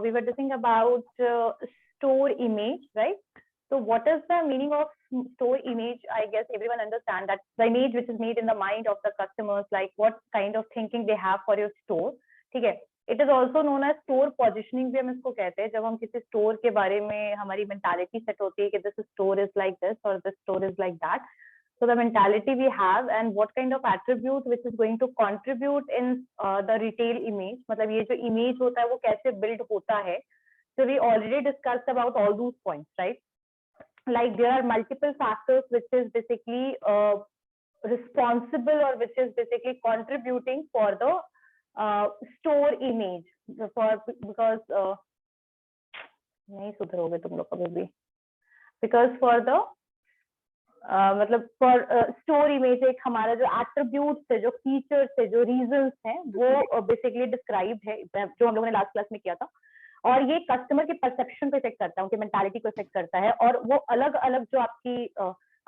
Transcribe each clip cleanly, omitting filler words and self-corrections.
we were discussing about store image, right? So what is the meaning of store image? I guess everyone understand that the image which is made in the mind of the customers, like what kind of thinking they have for your store. ठीक है. It is also known as store positioning भी हम इसको कहते हैं. जब हम किसी store के बारे में हमारी mentality set होती है कि this store is like this or this store is like that. So the mentality we have and what kind of attribute which is going to contribute in the retail image, मतलब ये जो image होता है वो कैसे build होता है. So we already discussed about all those points, right? Like there are multiple factors which is basically responsible or which is basically contributing for the store image because नहीं सुधरोगे तुम लोग कभी भी, because for the मतलब for store image एक हमारा जो attributes है, जो फीचर्स है, जो रीजंस हैं वो बेसिकली डिस्क्राइब है जो हम लोगों ने लास्ट क्लास में किया था. और ये कस्टमर के परसेप्शन को इफेक्ट करता है, उनकी मेंटालिटी को इफेक्ट करता है. और वो अलग अलग जो आपकी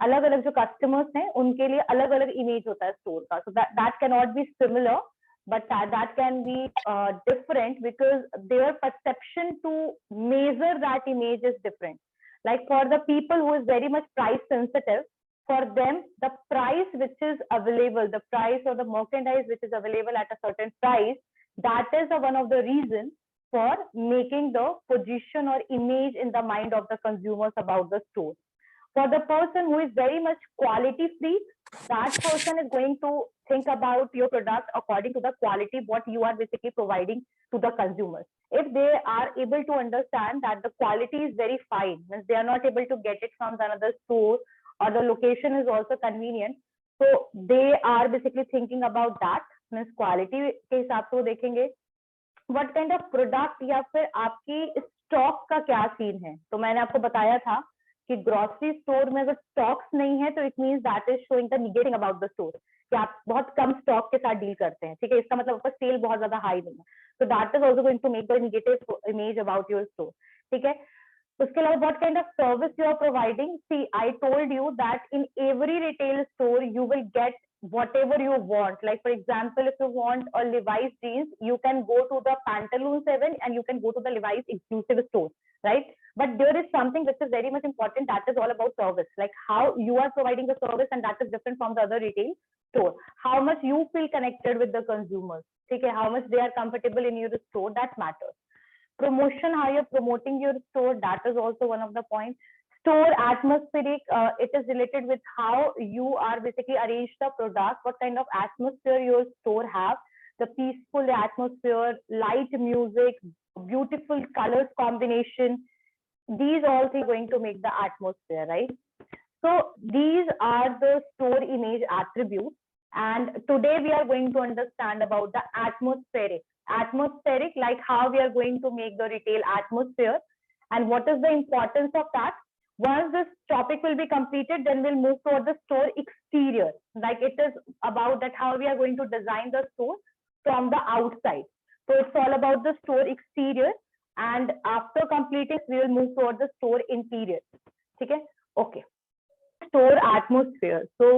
अलग अलग जो कस्टमर्स हैं उनके लिए अलग अलग इमेज होता है स्टोर का. So that can not be similar but that can be different because their perception to measure that image is different. Like for the people who is very much price sensitive, for them the price which is available, the price or the merchandise which is available at a certain price, that is one of the reasons for making the position or image in the mind of the consumers about the store. For the person who is very much quality freak, that person is going to think about your product according to the quality what you are basically providing to the consumers. If they are able to understand that the quality is very fine, means they are not able to get it from another store or the location is also convenient, so they are basically thinking about that. means quality के हिसाब से वो देखेंगे what kind of product या फिर आपकी stock का क्या सीन है. तो मैंने आपको बताया था कि ग्रोसरी स्टोर में अगर स्टॉक्स नहीं है तो it means that is showing the negating about the store कि आप बहुत कम स्टॉक के साथ डील करते हैं. ठीक है, इसका मतलब आपका सेल बहुत ज्यादा हाई नहीं है. तो that is also going to make the negative image about your store. ठीक है. उसके अलावा what kind of service you are providing. See I told you that in every retail store you will get whatever you want. Like for example, if you want a Levi's jeans, you can go to the Pantaloons 7 and you can go to the Levi's exclusive store, right? But there is something which is very much important, that is all about service, like how you are providing the service, and that is different from the other retail store. How much you feel connected with the consumers, okay? How much they are comfortable in your store, that matters. Promotion, how you're promoting your store, that is also one of the points. Store atmospheric, it is related with how you are basically arrange the product, what kind of atmosphere your store have, the peaceful atmosphere, light music, beautiful colors combination. These all things going to make the atmosphere, right? So these are the store image attributes, and today we are going to understand about the atmospheric, like how we are going to make the retail atmosphere and what is the importance of that. Once this topic will be completed, then we'll move toward the store exterior. Like it is about that how we are going to design the store from the outside. So it's all about the store exterior, and after completing, we will move toward the store interior. ठीक है? Okay. Store atmosphere. So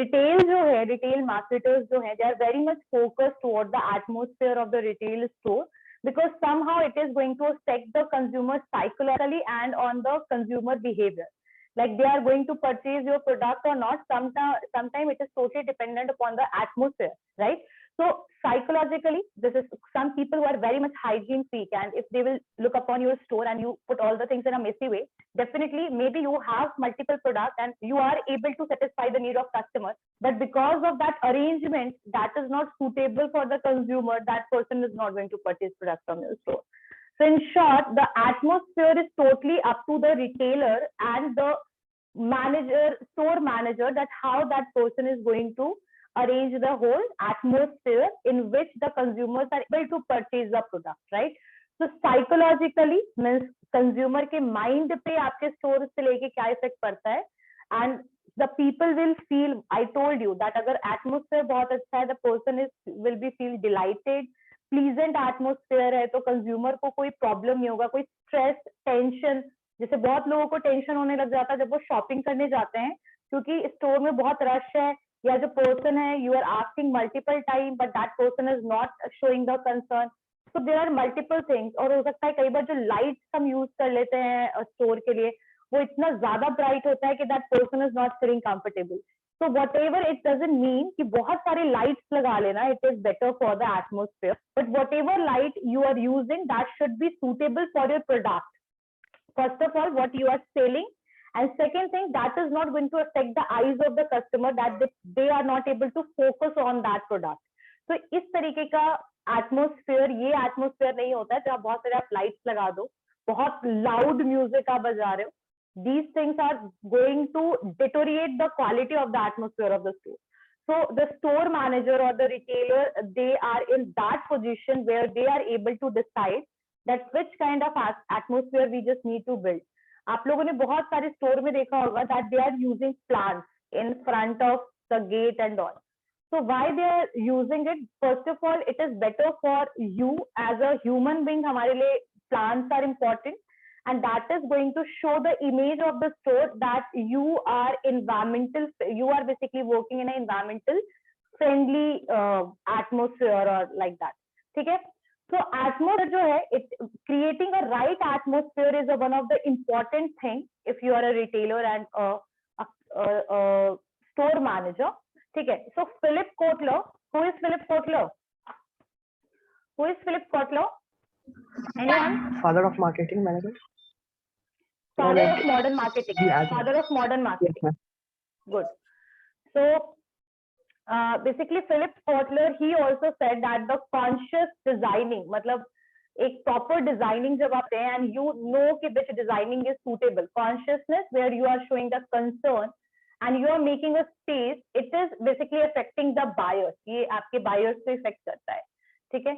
retail जो है, retail marketers जो है, they are very much focused toward the atmosphere of the retail store, because somehow it is going to affect the consumer psychologically and on the consumer behavior. Like they are going to purchase your product or not. Sometime it is totally dependent upon the atmosphere, right? So psychologically, this is some people who are very much hygiene freak, and if they will look upon your store and you put all the things in a messy way, definitely maybe you have multiple products and you are able to satisfy the need of customer, but because of that arrangement that is not suitable for the consumer, that person is not going to purchase products from your store. So in short, the atmosphere is totally up to the retailer and the manager, store manager, that how that person is going to arrange the whole atmosphere in which the consumers are able to purchase the product, right? So psychologically means consumer के mind पे आपके store से लेके क्या effect पड़ता है, and the people will feel, I told you that अगर atmosphere बहुत अच्छा है, the person will be feel delighted, pleasant atmosphere है, तो consumer को कोई problem नहीं होगा, कोई stress, tension. जैसे बहुत लोगों को टेंशन होने लग जाता है जब वो शॉपिंग करने जाते हैं, क्योंकि स्टोर में बहुत रश है, या जो पर्सन है, you are asking multiple time but that person is not showing the concern. So there are multiple things. और हो सकता है कई बार जो लाइट्स हम यूज कर लेते हैं स्टोर के लिए वो इतना ज्यादा ब्राइट होता है कि that person is not feeling comfortable. So whatever, it doesn't mean कि बहुत सारे लाइट्स लगा लेना it is better for the atmosphere, but whatever light you are using that should be suitable for your product, first of all what you are selling, and second thing that is not going to affect the eyes of the customer, that they are not able to focus on that product. तो इस तरीके का atmosphere, ये atmosphere नहीं होता है जहाँ बहुत सारे आप लाइट्स लगा दो, बहुत लाउड म्यूजिक आप बजा रहे हो. These things are going to deteriorate the quality of the atmosphere of the store. So the store manager or the retailer, they are in that position where they are able to decide that which kind of atmosphere we just need to build. आप लोगों ने बहुत सारे store में देखा होगा that they are using plants in front of the gate and all. So why they are using it? First of all, it is better for you as a human being. हमारे लिए plants are important, and that is going to show the image of the store that you are environmental. You are basically working in an environmental friendly atmosphere or like that. ठीक है? So atmosphere जो है, it creating a right atmosphere is one of the important thing if you are a retailer and a store manager. ठीक है? So Philip Kotler, who is Philip Kotler? Who is Philip Kotler? Anyone? Father of marketing manager. Father of modern marketing. Father of modern marketing. Yes, good. So basically Philip Kotler, he also said that the conscious designing, मतलब एक proper designing जब आते हैं and you know कि which designing is suitable, consciousness where you are showing the concern and you are making a space, it is basically affecting the buyers. ये आपके buyers को affect करता है, ठीक है?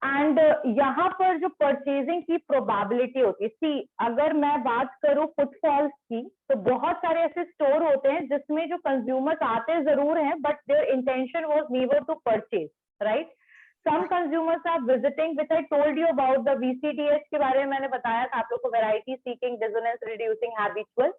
एंड यहाँ पर जो परचेजिंग की प्रोबेबिलिटी होती है, सी अगर मैं बात करूँ फुटफॉल्स की, तो बहुत सारे ऐसे स्टोर होते हैं जिसमें जो कंज्यूमर्स आते जरूर हैं but their intention was never to purchase, right? Some consumers are visiting, which I told you about the VCTH के बारे में मैंने बताया था आप लोग को, variety seeking, dissonance reducing, habitual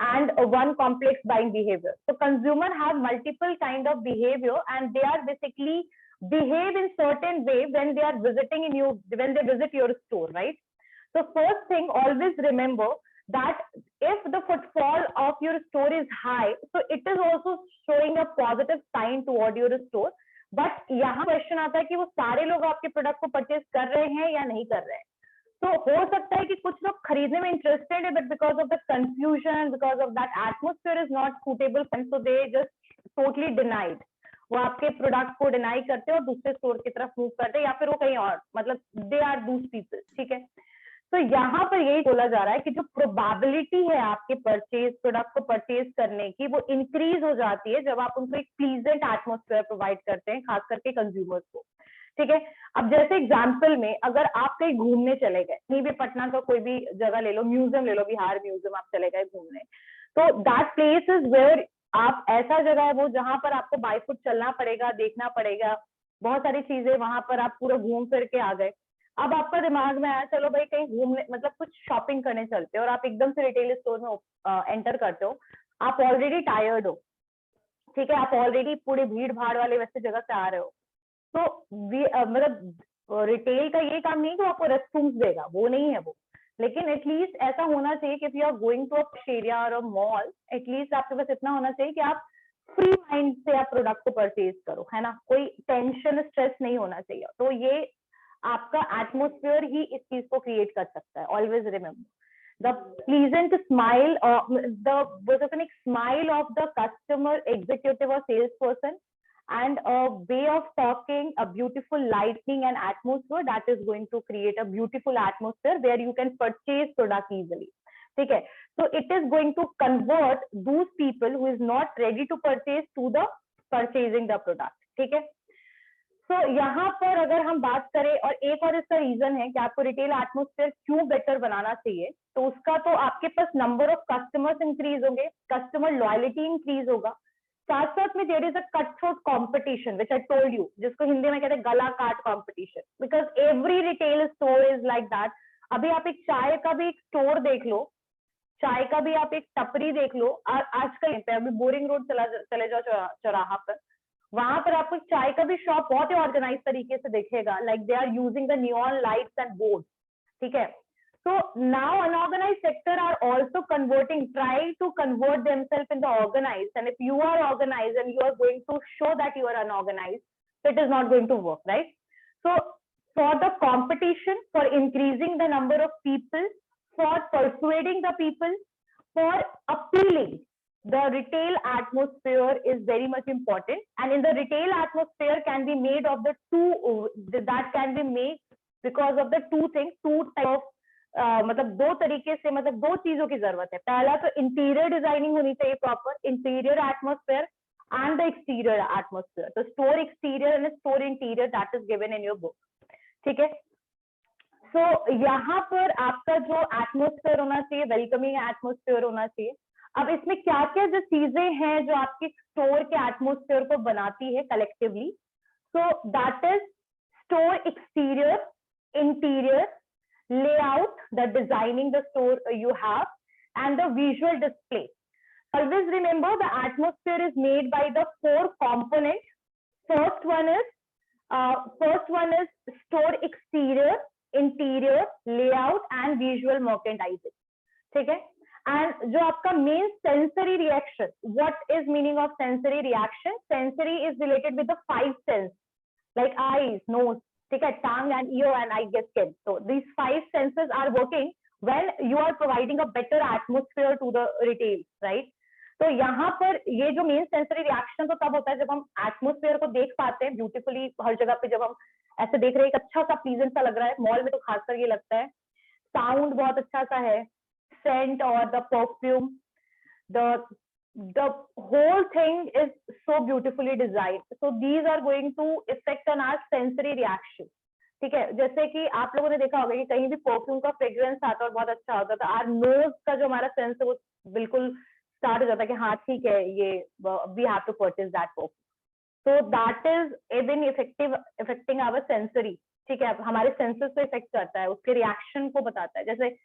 and one complex buying behavior. So consumer have multiple kind of behavior and they are basically behave in certain way when they are visiting in you, when they visit your store, right? So first thing, always remember that if the footfall of your store is high, so it is also showing a positive sign toward your store. But यहाँ question आता है कि वो सारे लोग आपके product को purchase कर रहे हैं या नहीं कर रहे हैं. तो हो सकता है कि कुछ लोग खरीदने में इंटरेस्टेड है but because of the confusion, because of that atmosphere is not suitable, so they just totally denied, वो आपके प्रोडक्ट को डिनाई करते हैं और दूसरे स्टोर की तरफ मूव करते हैं या फिर वो कहीं और, मतलब दे आर दूस पीपल, ठीक है? तो यहाँ पर यही बोला जा रहा है कि जो प्रोबेबिलिटी है आपके परचेज, प्रोडक्ट को परचेज करने की, वो इंक्रीज हो जाती है जब आप उनको एक प्लीजेंट एटमोस्फेयर प्रोवाइड करते हैं, खास करके कंज्यूमर्स को, ठीक है? अब जैसे एग्जाम्पल में अगर आप कहीं घूमने चले गए, कहीं भी पटना का कोई भी जगह ले लो, म्यूजियम ले लो, बिहार म्यूजियम आप चले गए घूमने, तो दैट प्लेस इज वेयर आप, ऐसा जगह है वो जहां पर आपको बाय फुट चलना पड़ेगा, देखना पड़ेगा, बहुत सारी चीजें, वहां पर आप पूरा घूम फिर के आ गए. अब आपका दिमाग में आया चलो भाई कहीं घूमने, मतलब कुछ शॉपिंग करने चलते हो, और आप एकदम से रिटेल स्टोर में एंटर करते हो, आप ऑलरेडी टायर्ड हो, ठीक है? आप ऑलरेडी पूरी भीड़ भाड़ वाले वैसे जगह से आ रहे हो, तो मतलब रिटेल का ये काम नहीं कि आपको रेस्टरूम्स देगा, वो नहीं है वो, लेकिन एटलीस्ट ऐसा होना चाहिए कि if you are going to a area और अ मॉल, एटलीस्ट आपके पास इतना होना चाहिए कि आप फ्री माइंड से आप प्रोडक्ट को परचेज करो, है ना? कोई टेंशन, स्ट्रेस नहीं होना चाहिए. तो ये आपका एटमोस्फेयर ही इस चीज को क्रिएट कर सकता है. Always remember the pleasant smile, the smile of the customer, executive और sales person, and a way of talking, a beautiful lighting and atmosphere, that is going to create a beautiful atmosphere where you can purchase product easily, ठीक है? So it is going to convert those people who is not ready to purchase to the purchasing the product, ठीक है? So यहाँ पर अगर हम बात करें, और एक और इसका रीजन है कि आपको रिटेल एटमोस्फेयर क्यों बेटर बनाना चाहिए, तो उसका तो आपके पास नंबर ऑफ कस्टमर्स इंक्रीज होंगे, कस्टमर लॉयल्टी इंक्रीज होगा, साथ साथ में there is a cut throat competition which I told you, जिसको हिंदी में कहते हैं गला काट competition, because every retail store is like that. अभी आप एक चाय का भी एक स्टोर देख लो, चाय का भी आप एक टपरी देख लो, और आजकल पे अभी बोरिंग रोड चले जाओ चौराहा पर, वहां पर आपको चाय का भी शॉप बहुत ही ऑर्गेनाइज तरीके से दिखेगा, like they are using the neon lights and board, ठीक है. So now unorganized sector are also converting, trying to convert themselves in the organized. And if you are organized and you are going to show that you are unorganized, so it is not going to work, right? So for the competition, for increasing the number of people, for persuading the people, for appealing, the retail atmosphere is very much important. And in the retail atmosphere can be made of the that can be made because of the two things, two type of मतलब दो तरीके से, मतलब दो चीजों की जरूरत है. पहला तो इंटीरियर डिजाइनिंग होनी चाहिए, proper interior atmosphere and the exterior atmosphere. तो store exterior and store interior that is given in your book, ठीक है. सो यहाँ पर आपका जो एटमोस्फेयर होना चाहिए, वेलकमिंग एटमोस्फेयर होना चाहिए. अब इसमें क्या क्या जो चीजें हैं जो आपके स्टोर के एटमोस्फेयर को बनाती है collectively. So that is store exterior, interior, layout, the designing the store you have, and the visual display. Always remember the atmosphere is made by the 4 components. First one is store exterior, interior, layout and visual merchandising, ठीक है. And जो आपका main sensory reaction, what is meaning of sensory reaction? Sensory is related with the 5 senses like eyes, nose, ठीक है, tongue and ear and I guess skin. So these 5 senses are working when you are providing a better atmosphere to the retail, right? तो यहाँ पर ये जो main sensory reaction तो तब होता है जब हम एटमोस्फेयर को देख पाते हैं ब्यूटीफुली हर जगह पे, जब हम ऐसे देख रहे हैं एक अच्छा सा प्लीजेंट सा लग रहा है. मॉल में तो खासकर ये लगता है. साउंड बहुत अच्छा सा है, सेंट और the perfume, the whole thing is so beautifully designed. So these are going to affect on our sensory reaction, ठीक है. जैसे कि आप लोगों ने देखा होगा कि कहीं भी परफ्यूम का फ्रेग्रेंस आता है और बहुत अच्छा होता है तो आर नोज का जो हमारा सेंस है वो बिल्कुल स्टार्ट हो जाता है कि हाँ ठीक है, ये we have to purchase that perfume. So that is even affecting our sensory, ठीक है. हमारे सेंसेस पे इफेक्ट करता है, उसके रिएक्शन को बताता है. जैसे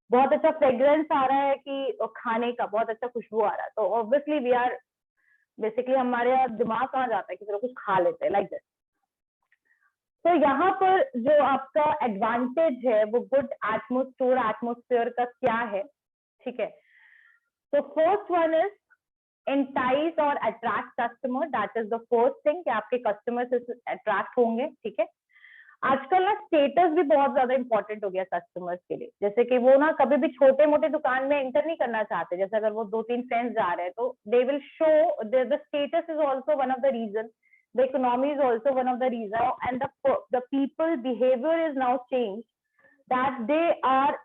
बहुत अच्छा फ्रेग्रेंस आ रहा है कि खाने का बहुत अच्छा खुशबू आ रहा है तो ऑब्वियसली वी आर बेसिकली हमारे दिमाग कहाँ जाता है कि चलो कुछ खा लेते हैं, लाइक दिस. तो यहाँ पर जो आपका एडवांटेज है वो गुड एटमोस्फेयर का क्या है, ठीक है. तो फर्स्ट वन इज एंटाइज और attract customer. That is the first thing कि आपके कस्टमर से अट्रैक्ट होंगे, ठीक है. आजकल ना स्टेटस भी बहुत ज्यादा इंपॉर्टेंट हो गया कस्टमर्स के लिए. जैसे कि वो ना कभी भी छोटे मोटे दुकान में एंटर नहीं करना चाहते. जैसे अगर वो 2-3 फ्रेंड्स जा रहे हैं तो they will show the status is also one of the reason, the economy is also one of the reason, and the people behavior is now change that they are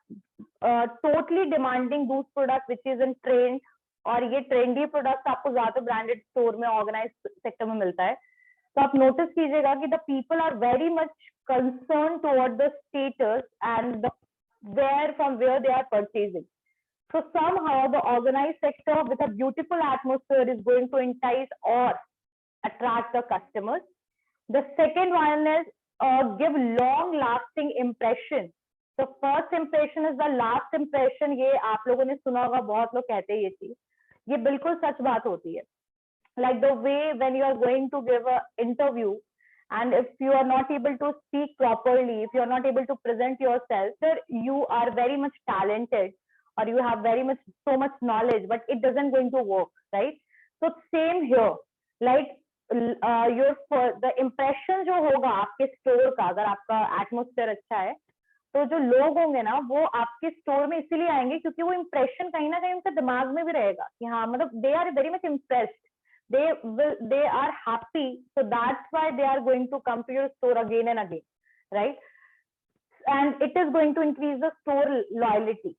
totally demanding those product which is in trend. और ये trendy product आपको ज्यादा branded store में, organize sector में मिलता है. तो आप नोटिस कीजिएगा कि the people are very much concerned toward the status and the from where they are purchasing. So somehow the organized sector with a beautiful atmosphere is going to entice or attract the customers. The second one is give long lasting impression. The first impression is the last impression. ये आप लोगों ने सुना होगा, बहुत लोग कहते हैं ये चीज, ये बिल्कुल सच बात होती है. Like the way when you are going to give a interview, and if you are not able to speak properly, if you are not able to present yourself, sir, you are very much talented or you have very much so much knowledge, but it doesn't going to work, right? So same here, like the impression जो होगा आपके store का, अगर आपका atmosphere अच्छा है तो जो लोग होंगे ना वो आपके स्टोर में इसीलिए आएंगे क्योंकि वो इम्प्रेशन कहीं ना कहीं उनके दिमाग में भी रहेगा कि हाँ, मतलब they are very much impressed, they are happy, so that's why they are going to come to your store again and again, right? And it is going to increase the store loyalty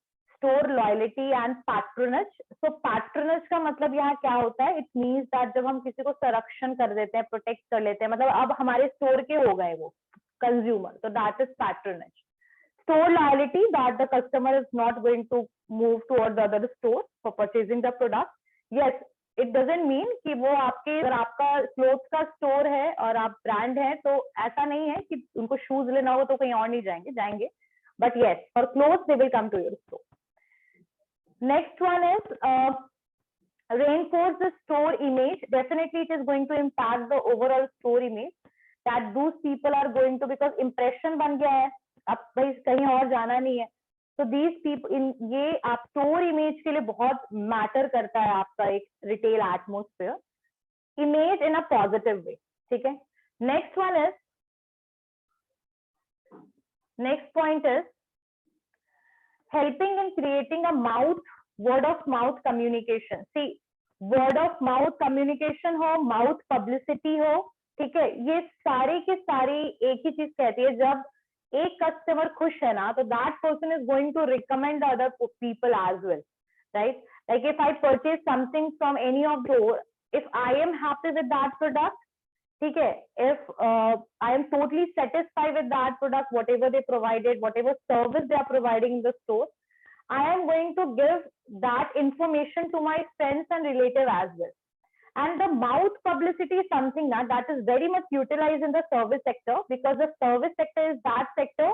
and patronage. So patronage का मतलब यहाँ क्या होता है? It means that जब हम किसी को संरक्षण कर देते हैं, प्रोटेक्ट कर लेते हैं, मतलब अब हमारे स्टोर के हो गए वो कंज्यूमर, तो that is patronage. Store loyalty, that the customer is not going to move towards the other store for purchasing the product. Yes, it doesn't mean कि वो आपके, अगर आपका क्लोथ का स्टोर है और आप ब्रांड है तो ऐसा नहीं है कि उनको शूज लेना हो तो कहीं और नहीं जाएंगे, but yes for cloth they will come to your store. Next one is reinforce the store image. Definitely it is going to impact the overall store image, that those people are going to, because impression ban gaya hai, अब भाई कहीं और जाना नहीं है, so these people in ये आप store image के लिए बहुत matter करता है आपका एक retail atmosphere, image in a positive way. ठीक है. Next one is, next point is helping in creating a word of mouth communication. See, word of mouth communication हो, mouth publicity हो, ठीक है, ये सारी की सारी एक ही चीज कहती है, जब एक कस्टमर खुश है ना, तो that person is going to recommend other people as well, right? Like if I purchase something from any of those, if I am happy with that product, ठीक है, if I am totally satisfied with that product, whatever they provided, whatever service they are providing in the store, I am going to give that information to my friends and relative as well. And the mouth publicity is something that is very much utilized in the service sector, because the service sector is that sector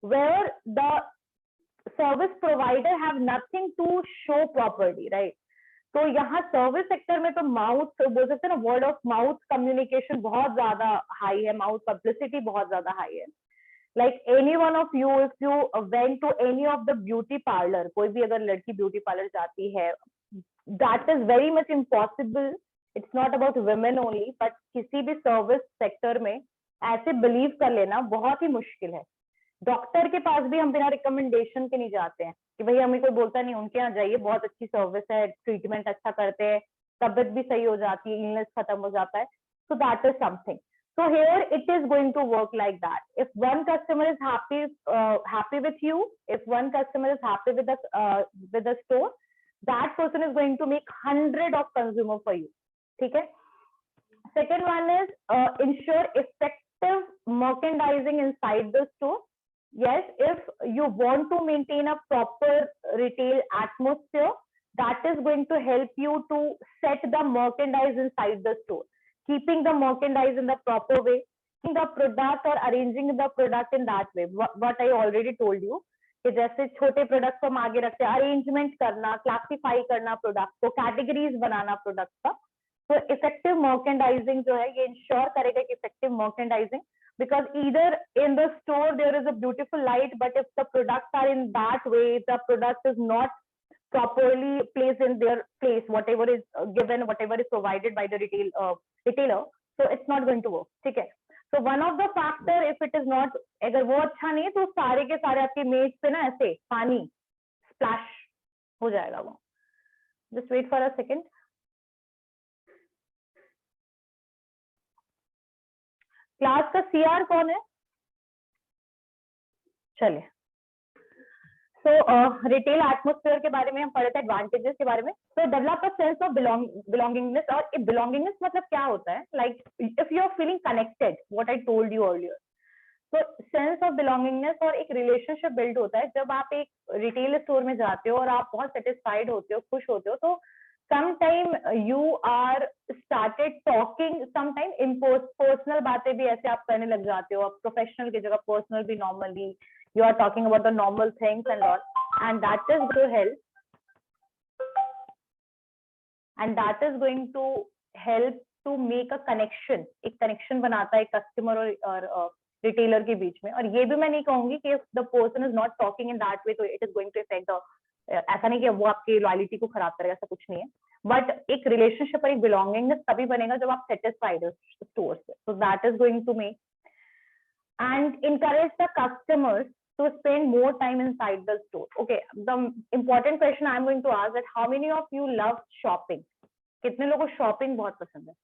where the service provider have nothing to show properly, right? तो यहाँ service sector में तो mouth बोल सकते हैं ना, word of mouth communication बहुत ज्यादा हाई है, माउथ पब्लिसिटी बहुत ज्यादा हाई है. Like any one of you, if you went to any of the beauty parlor, कोई भी अगर लड़की ब्यूटी पार्लर जाती है, that is very much impossible. It's not about women only, but किसी भी सर्विस सेक्टर में ऐसे बिलीव कर लेना बहुत ही मुश्किल है. डॉक्टर के पास भी हम बिना रिकमेंडेशन के नहीं जाते हैं कि भाई हमें कोई बोलता नहीं उनके यहाँ जाइए, बहुत अच्छी सर्विस है, ट्रीटमेंट अच्छा करते हैं, तबियत भी सही हो जाती है, इलनेस खत्म हो जाता है. सो that is something. So here it is going to work like that. If one customer is happy with you, if one customer is happy with the store, that person is going to make 100 of consumer for you. ठीक है. Second one is ensure effective merchandising inside the store. Yes, if you want to maintain a proper retail atmosphere, that is going to help you to set the merchandise inside the store. Keeping the merchandise in the proper way, keeping the product or arranging the product in that way. What I already told you, कि जैसे छोटे product को हम आगे रखते हैं, arrangement करना, classify करना प्रोडक्ट को, कैटेगरीज बनाना प्रोडक्ट का. तो इफेक्टिव मर्केंडाइजिंग जो है ये इंश्योर करेगा कि effective merchandising, because either in the store there is a beautiful light, but if the products are in that way, the product is not properly placed in their place, whatever is given, whatever is provided by the retailer, so it's not going to work. ठीक है. So one of the factor, if it is not, अगर वो अच्छा नहीं है तो सारे के सारे आपके मेज पे ना ऐसे पानी स्प्लैश हो जाएगा वो. Just wait for a second. Class का सीआर कौन है? चलिए. सो रिटेल एटमोस्फेयर के बारे में हम पढ़े थे, एडवांटेजेस के बारे में. तो develop a sense of belongingness. और बिलोंगिंगनेस मतलब क्या होता है? Like if you are feeling connected, what I told you earlier. तो सेंस ऑफ बिलोंगिंगनेस और एक रिलेशनशिप बिल्ड होता है जब आप एक रिटेल स्टोर में जाते हो और आप बहुत सेटिस्फाइड होते हो, खुश होते हो. तो sometime you are started talking, sometime personal बातें भी ऐसे आप करने लग जाते हो, आप प्रोफेशनल की जगह पर्सनल भी normally you are talking about the normal things and all, and that is going to help to make a connection. एक connection बनाता है कस्टमर और रिटेलर के बीच में. और ये भी मैं नहीं कहूंगी कि if the person is not talking in that way, तो it is going to affect the, ऐसा नहीं कि वो आपकी लॉयल्टी को खराब करेगा, ऐसा कुछ नहीं है. बट एक रिलेशनशिप और एक बिलोंगिंगनेस तभी बनेगा जब आप सेटिस्फाइड हो स्टोर से. So that is going to make and encourage the customers to spend more time inside the store. Okay, the important question I'm going to ask that how many of you love shopping? कितने लोगों को shopping बहुत पसंद है?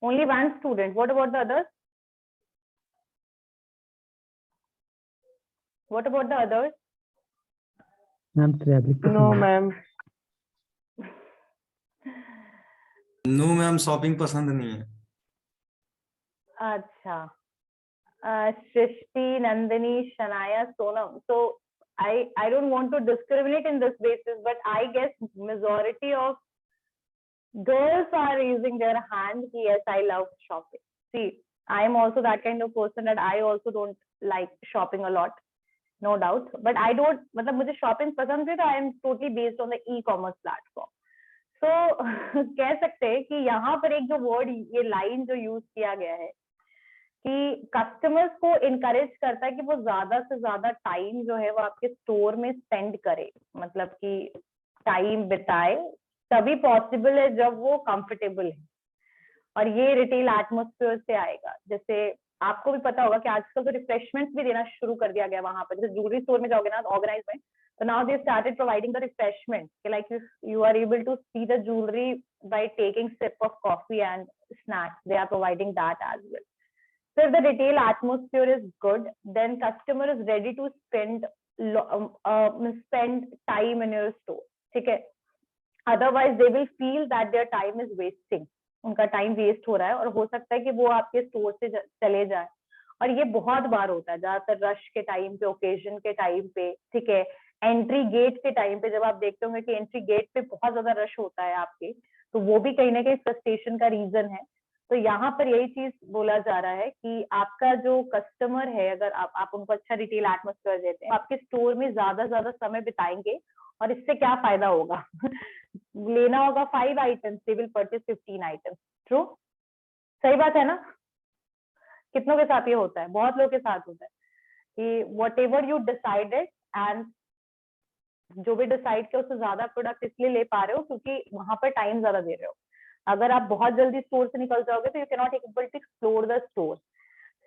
Only one student. What about the others? What about the others? Ma'am fabric no ma'am. No ma'am, shopping पसंद नहीं है. अच्छा. Shrishti, Nandini, Shanaya, Sonam. So I don't want to discriminate in this basis, but I guess majority of girls are raising their hand कि yes I love shopping. See, I am also that kind of person that I also don't like shopping a lot, no doubt. But I don't, मतलब मुझे shopping पसंद है तो I am totally based on the e-commerce platform. So कह सकते हैं कि यहाँ पर एक जो वर्ड, ये लाइन जो यूज किया गया है कि कस्टमर्स को इनकरेज करता है कि वो ज्यादा से ज्यादा टाइम जो है वो आपके स्टोर में स्पेंड करे, मतलब कि टाइम बिताए, तभी पॉसिबल है जब वो कंफर्टेबल है। और ये रिटेल एटमोस्फेयर से आएगा। जैसे आपको भी पता होगा कि आजकल तो रिफ्रेशमेंट्स भी देना शुरू कर दिया गया वहां पर। जैसे ज्वेलरी स्टोर में जाओगे ना ऑर्गेनाइज में, तो now they started providing the refreshment, like you are able to see the jewellery by taking sip of coffee and snacks, they are providing that as well. So if the retail atmosphere is good, then customer is ready to spend time in your store. ठीक है? Otherwise they will feel that their time is wasting. उनका time waste हो रहा है और हो सकता है कि वो आपके स्टोर से चले जाए। और ये बहुत बार होता है, ज्यादातर रश के टाइम पे, ओकेजन के टाइम पे, ठीक है, एंट्री गेट के टाइम पे। जब आप देखते होंगे कि एंट्री गेट पे बहुत ज्यादा रश होता है आपके, तो वो भी कहीं ना कहीं फ्रस्ट्रेशन का रीजन है। तो यहाँ पर यही चीज बोला जा रहा है कि आपका जो कस्टमर है, अगर आप उनको अच्छा रिटेल एटमोस्फेयर देते हैं, आपके स्टोर में ज्यादा समय बिताएंगे और इससे क्या फायदा होगा लेना होगा 5 items, they will purchase 15 items. True, सही बात है ना? कितनों के साथ ये होता है? बहुत लोगों के साथ होता है कि what ever you decided, and जो भी डिसाइड किया उससे ज्यादा प्रोडक्ट इसलिए ले पा रहे हो क्योंकि वहां पर टाइम ज्यादा दे रहे हो। अगर आप बहुत जल्दी स्टोर से निकल जाओगे तो you can not able to explore the store.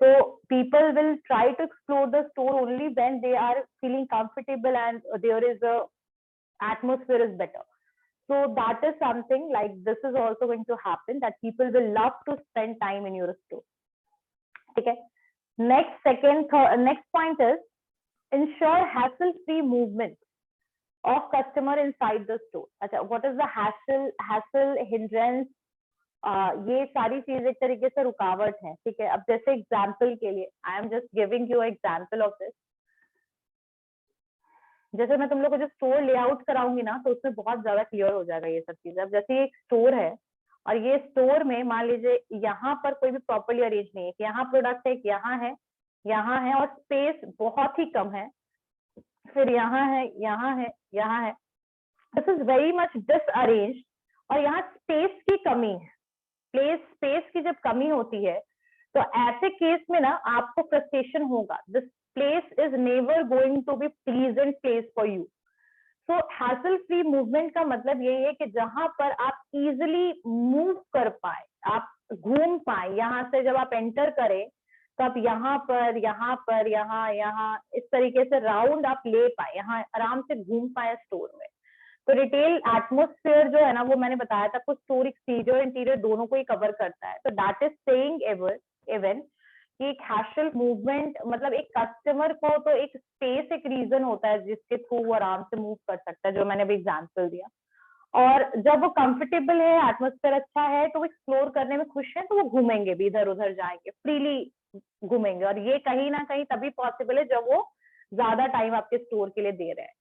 So people will try to explore the store only when they are feeling comfortable and there is a atmosphere is better. So that is something like this is also going to happen, that people will love to spend time in your store. Okay. Next point is ensure hassle-free movement of customer inside the store. अच्छा, what is the hassle, hindrance? ये सारी चीज एक तरीके से रुकावट है, ठीक है। अब जैसे एग्जाम्पल के लिए, आई am just giving you example of this. जैसे मैं तुम लोग को जो स्टोर लेआउट कराऊंगी ना, तो उसमें बहुत ज्यादा क्लियर हो जाएगा ये सब चीजें। अब जैसे एक स्टोर है और ये स्टोर में मान लीजिए यहाँ पर कोई भी प्रॉपर्ली अरेंज नहीं है, कि यहाँ प्रोडक्ट है, यहाँ है, यहाँ है, और स्पेस बहुत ही कम है, फिर यहाँ है, यहाँ है, यहाँ है, दिस इज वेरी मच डिसअरेंज्ड, और यहाँ स्पेस की कमी है। स्पेस की जब कमी होती है तो ऐसे केस में ना आपको फ्रस्ट्रेशन होगा। This place is never going to be pleasant place for you. So hassle free movement का मतलब यही है कि जहां पर आप इजिली मूव कर पाए, आप घूम पाए, यहाँ से जब आप एंटर करें तो आप यहाँ पर, यहाँ इस तरीके से राउंड आप ले पाए, यहाँ आराम से घूम पाए स्टोर में। तो रिटेल एटमोस्फेयर जो है ना, वो मैंने बताया था कुछ स्टोर एक्सटीरियर इंटीरियर दोनों को ही कवर करता है। तो दैट इज सेइंग इवन कि एक हैशल मूवमेंट, मतलब एक कस्टमर को तो एक स्पेस एक रीजन होता है जिसके थ्रू वो आराम से मूव कर सकता है, जो मैंने अभी एग्जांपल दिया। और जब वो कंफर्टेबल है, एटमोस्फेयर अच्छा है, तो वो एक्सप्लोर करने में खुश है, तो वो घूमेंगे भी, इधर उधर जाएंगे, फ्रीली घूमेंगे। और ये कहीं ना कहीं तभी पॉसिबल है जब वो ज्यादा टाइम आपके स्टोर के लिए दे रहे हैं।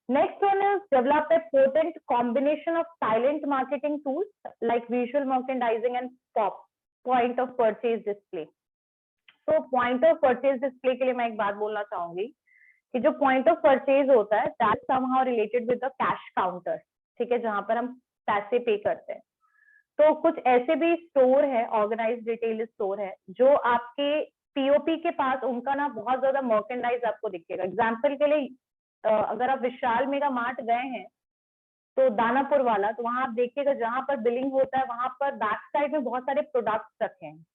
Next one is develop a potent combination of silent marketing tools like visual merchandising and point of purchase display. So point of purchase display के लिए मैं एक बात बोलना चाहूंगी कि जो point of purchase होता है that somehow related with the cash counter, ठीक है, जहां पर हम पैसे पे करते हैं। तो कुछ ऐसे भी स्टोर है, ऑर्गेनाइज्ड रिटेल स्टोर है, जो आपके पीओपी के पास उनका ना बहुत ज्यादा मर्केंडाइज आपको दिखेगा। एग्जाम्पल के लिए अगर आप विशाल मेगा मार्ट गए हैं तो दानापुर वाला, तो वहां आप देखिएगा जहां पर बिलिंग होता है वहां पर बैक साइड में बहुत सारे प्रोडक्ट्स रखे हैं।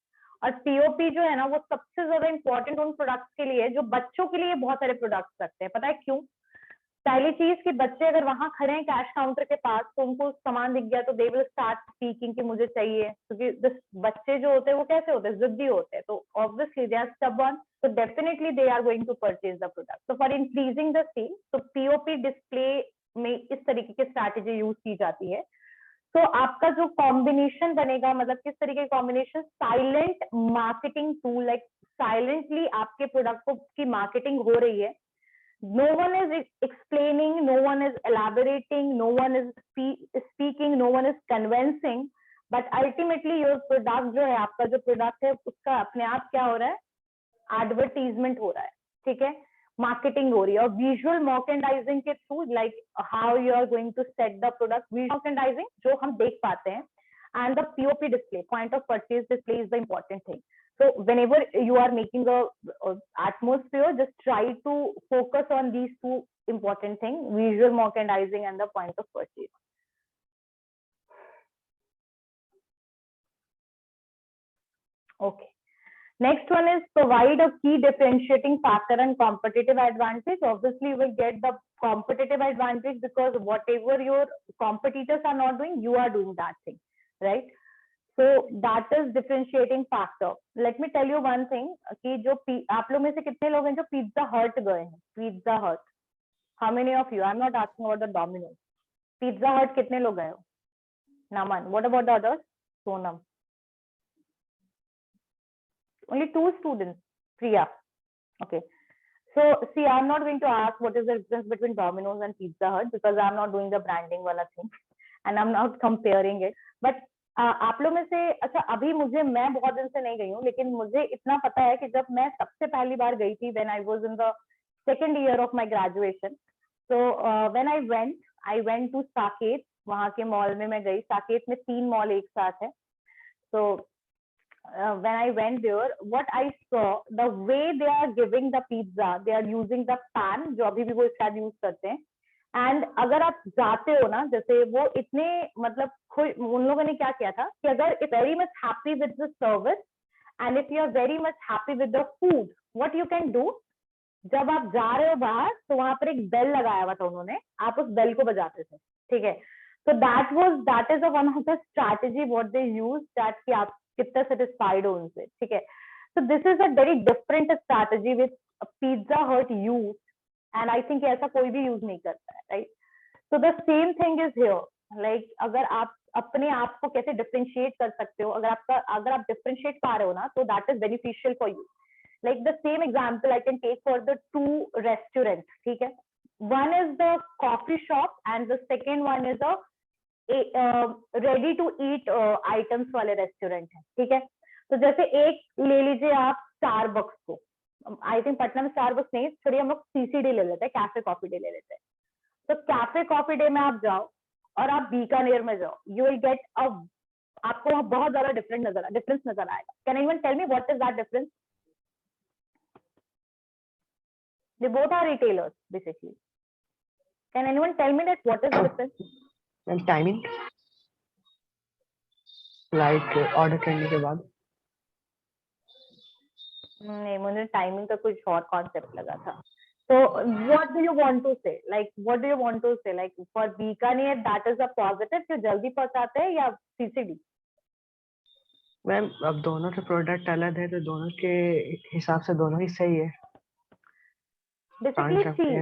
और पीओपी जो है ना, वो सबसे ज्यादा इंपॉर्टेंट उन प्रोडक्ट्स के लिए, जो बच्चों के लिए बहुत सारे प्रोडक्ट्स रखते हैं। पता है क्यों? पहली चीज कि बच्चे अगर वहां खड़े हैं कैश काउंटर के पास, तो उनको सामान दिख गया तो दे विल स्टार्ट स्पीकिंग कि मुझे चाहिए, क्योंकि बच्चे जो होते हैं वो कैसे होते हैं, जिद्दी होते हैं, तो obviously they are stubborn, so definitely they are going to purchase the product. So for increasing the sale, so POP display में इस तरीके की स्ट्रैटेजी यूज की जाती है। तो आपका जो कॉम्बिनेशन बनेगा, मतलब किस तरीके का combination, silent marketing tool, like silently आपके प्रोडक्ट को की मार्केटिंग हो रही है, No one is explaining, no one is elaborating, no one is speaking, no one is convincing, but ultimately your product जो है, आपका जो product है, उसका अपने आप क्या हो रहा है, एडवर्टीजमेंट हो रहा है, ठीक है, मार्केटिंग हो रही है, और विजुअल मर्केंडाइजिंग के through, like how you are going to set the product, visual merchandising जो हम देख पाते हैं, and the POP display, point of purchase display is the important thing. So whenever you are making a atmosphere, just try to focus on these two important things: visual merchandising and the point of purchase. Okay. Next one is provide a key differentiating factor and competitive advantage. Obviously, you will get the competitive advantage because whatever your competitors are not doing, you are doing that thing, right? So that is differentiating factor. Let me tell you one thing कि जो आप लोग में से कितने लोग हैं जो पिज्जा हट गए हैं? पिज्जा हट, how many of you? I'm not asking about the Domino's. Pizza हट कितने लोग गए हो? Naman. What about the others? Sonam. Only 2 students. Priya. Okay. So see, I'm not going to ask what is the difference between Domino's and Pizza Hut because I'm not doing the branding wala thing and I'm not comparing it. But आप लोग में से, अच्छा अभी मैं बहुत दिन से नहीं गई हूँ, लेकिन मुझे इतना पता है कि जब मैं सबसे पहली बार गई थी, when I was in the second year of my graduation, so when I went to Saket, वहाँ के मॉल में मैं गई. साकेत में 3 मॉल एक साथ है. So when I went there, what I saw, the way they are giving the pizza, they are using the pan जो अभी भी वो इसका यूज करते हैं. एंड अगर आप जाते हो ना, जैसे वो इतने मतलब उन लोगों ने क्या किया था कि अगर if very much happy with the service and if you are very much happy with the food, what you can do, जब आप जा रहे हो बाहर तो वहां पर एक बेल लगाया हुआ था उन्होंने, आप उस बेल को बजाते थे, ठीक है. सो that is one of the strategy what they use, that कि आप कितना सेटिस्फाइड हो उनसे, ठीक है. सो this is a very different strategy with pizza हट यूज, एंड आई थिंक ऐसा कोई भी यूज नहीं करता है, right. So the same thing is here, like अगर आप अपने आप को कैसे डिफरेंशिएट कर सकते हो, अगर आप डिफरेंशिएट पा रहे हो ना, तो that is beneficial for you. Like the same example I can take for the 2 restaurant, ठीक है. One is the coffee shop and the second one is a ready to eat items वाले restaurant है, ठीक है. तो जैसे एक ले लीजिए आप स्टारबक्स को, आई थिंक पटना में स्टारबक्स नहीं, छोड़िए हम लोग सीसीडी ले लेते हैं, कैफे कॉफी डे ले लेते हैं. तो कैफे कॉफी डे में आप जाओ और आप बीकानेर में जाओ, यू विल गेट आपको वहां बहुत ज्यादा डिफरेंस नजर आएगा. Can anyone tell me what is that difference? They both are retailers basically. Can anyone tell me that what is the difference? Ma'am timing, like order करने के बाद. नहीं, मुझे टाइमिंग का कुछ और कॉन्सेप्ट लगा था. So what do you want to say? Like for Bikaner that is a positive कि जल्दी पहुंचाते हैं या CCD? मैम अब दोनों के प्रोडक्ट अलग है तो दोनों के हिसाब से दोनों ही सही है. Basically see,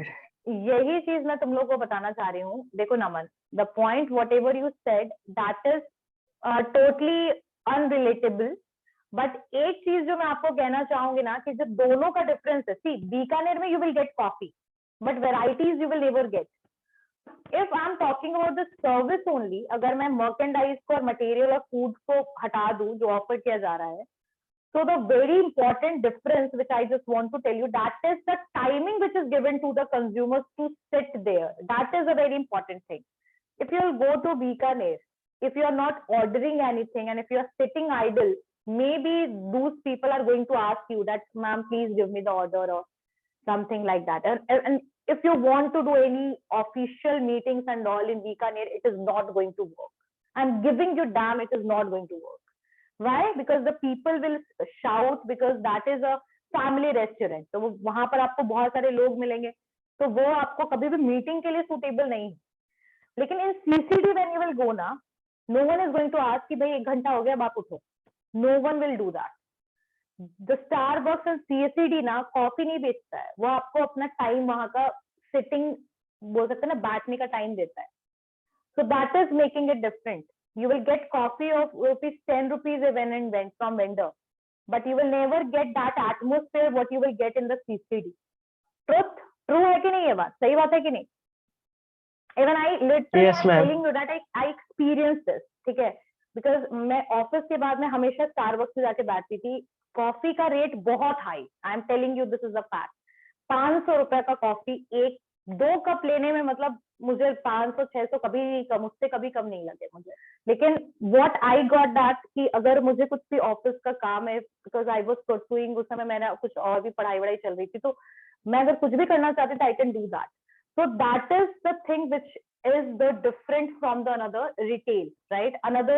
यही चीज मैं तुम लोग को बताना चाह रही हूँ. देखो नमन, the point whatever you said that is totally unrelatable. But एक चीज जो मैं आपको कहना चाहूंगी ना, कि जब दोनों का डिफरेंस है, सी बीकानेर में you will gate coffee but varieties you will never get. If I am talking about the service only, अगर मैं मर्केंडाइज को और मटेरियल और फूड को हटा दूं जो ऑफर किया जा रहा है, so the very important difference which I just want to tell you, that is the timing which is given to the consumers to sit there. That is a very important thing. If you go to Bikaner, if you are not ordering anything and if you are sitting idle, maybe those people are going to ask you that, ma'am, please give me the order or something like that. And if you want to do any official meetings and all in Bikaner, it is not going to work. I'm giving you damn, it is not going to work. Why? Because the people will shout, because that is a family restaurant. तो वहां पर आपको बहुत सारे लोग मिलेंगे, तो वो आपको कभी भी मीटिंग के लिए सुटेबल नहीं है. लेकिन इन CCD when you will go ना, no one is going to ask कि भाई 1 घंटा हो गया अब आप उठो. No one will do that. The Starbucks and CCD ना कॉफी नहीं बेचता है, वो आपको अपना टाइम वहां का सिटिंग बोल सकते हैं ना, बैठने का टाइम देता है. So that is making it different. You will get coffee of ₹10 when and when from vendor, but you will never get that atmosphere what you will get in the CCD. Truth, true है कि नहीं ये बात, सही बात है कि नहीं? Even I literally Yes, ma'am. Telling you that I experience this, ठीक है, बिकॉज मैं ऑफिस के बाद में हमेशा स्टारबक्स में जाके बैठती थी। कॉफी का रेट बहुत high, I am telling you this is a fact. 500 रुपए का कॉफी, एक 2 कप लेने में, मतलब मुझे 500 600 कभी कम, उससे कभी कम नहीं लगे मुझे। लेकिन व्हाट आई गॉट दैट कि अगर मुझे कुछ भी ऑफिस का काम है, बिकॉज आई वाज परसुइंग, उस समय मैंने कुछ और भी पढ़ाई वढ़ाई चल रही थी, तो मैं अगर कुछ भी करना चाहती थी I can do that. So that is the thing which is the different from the another retail, right? Another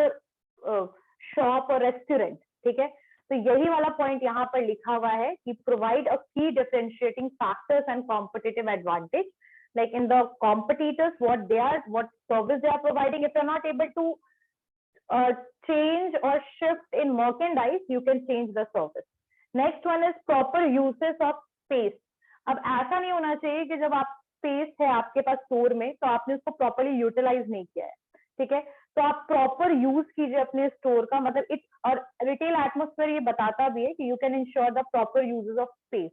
shop or restaurant, ठीक है? तो यही वाला पॉइंट यहाँ पर लिखा हुआ है कि provide a key differentiating factors and competitive advantage. Like in the competitors, what service they are providing. If you're not able to change or shift in merchandise, you can change the service. Next one is proper uses of space. अब ऐसा नहीं होना चाहिए कि जब आप space है आपके पास स्टोर में तो आपने उसको प्रॉपर्ली यूटिलाइज नहीं किया है, ठीक है? तो आप प्रॉपर यूज कीजिए अपने स्टोर का, मतलब इट, और रिटेल एटमोस्फेयर ये बताता भी है कि you can ensure the proper uses of space.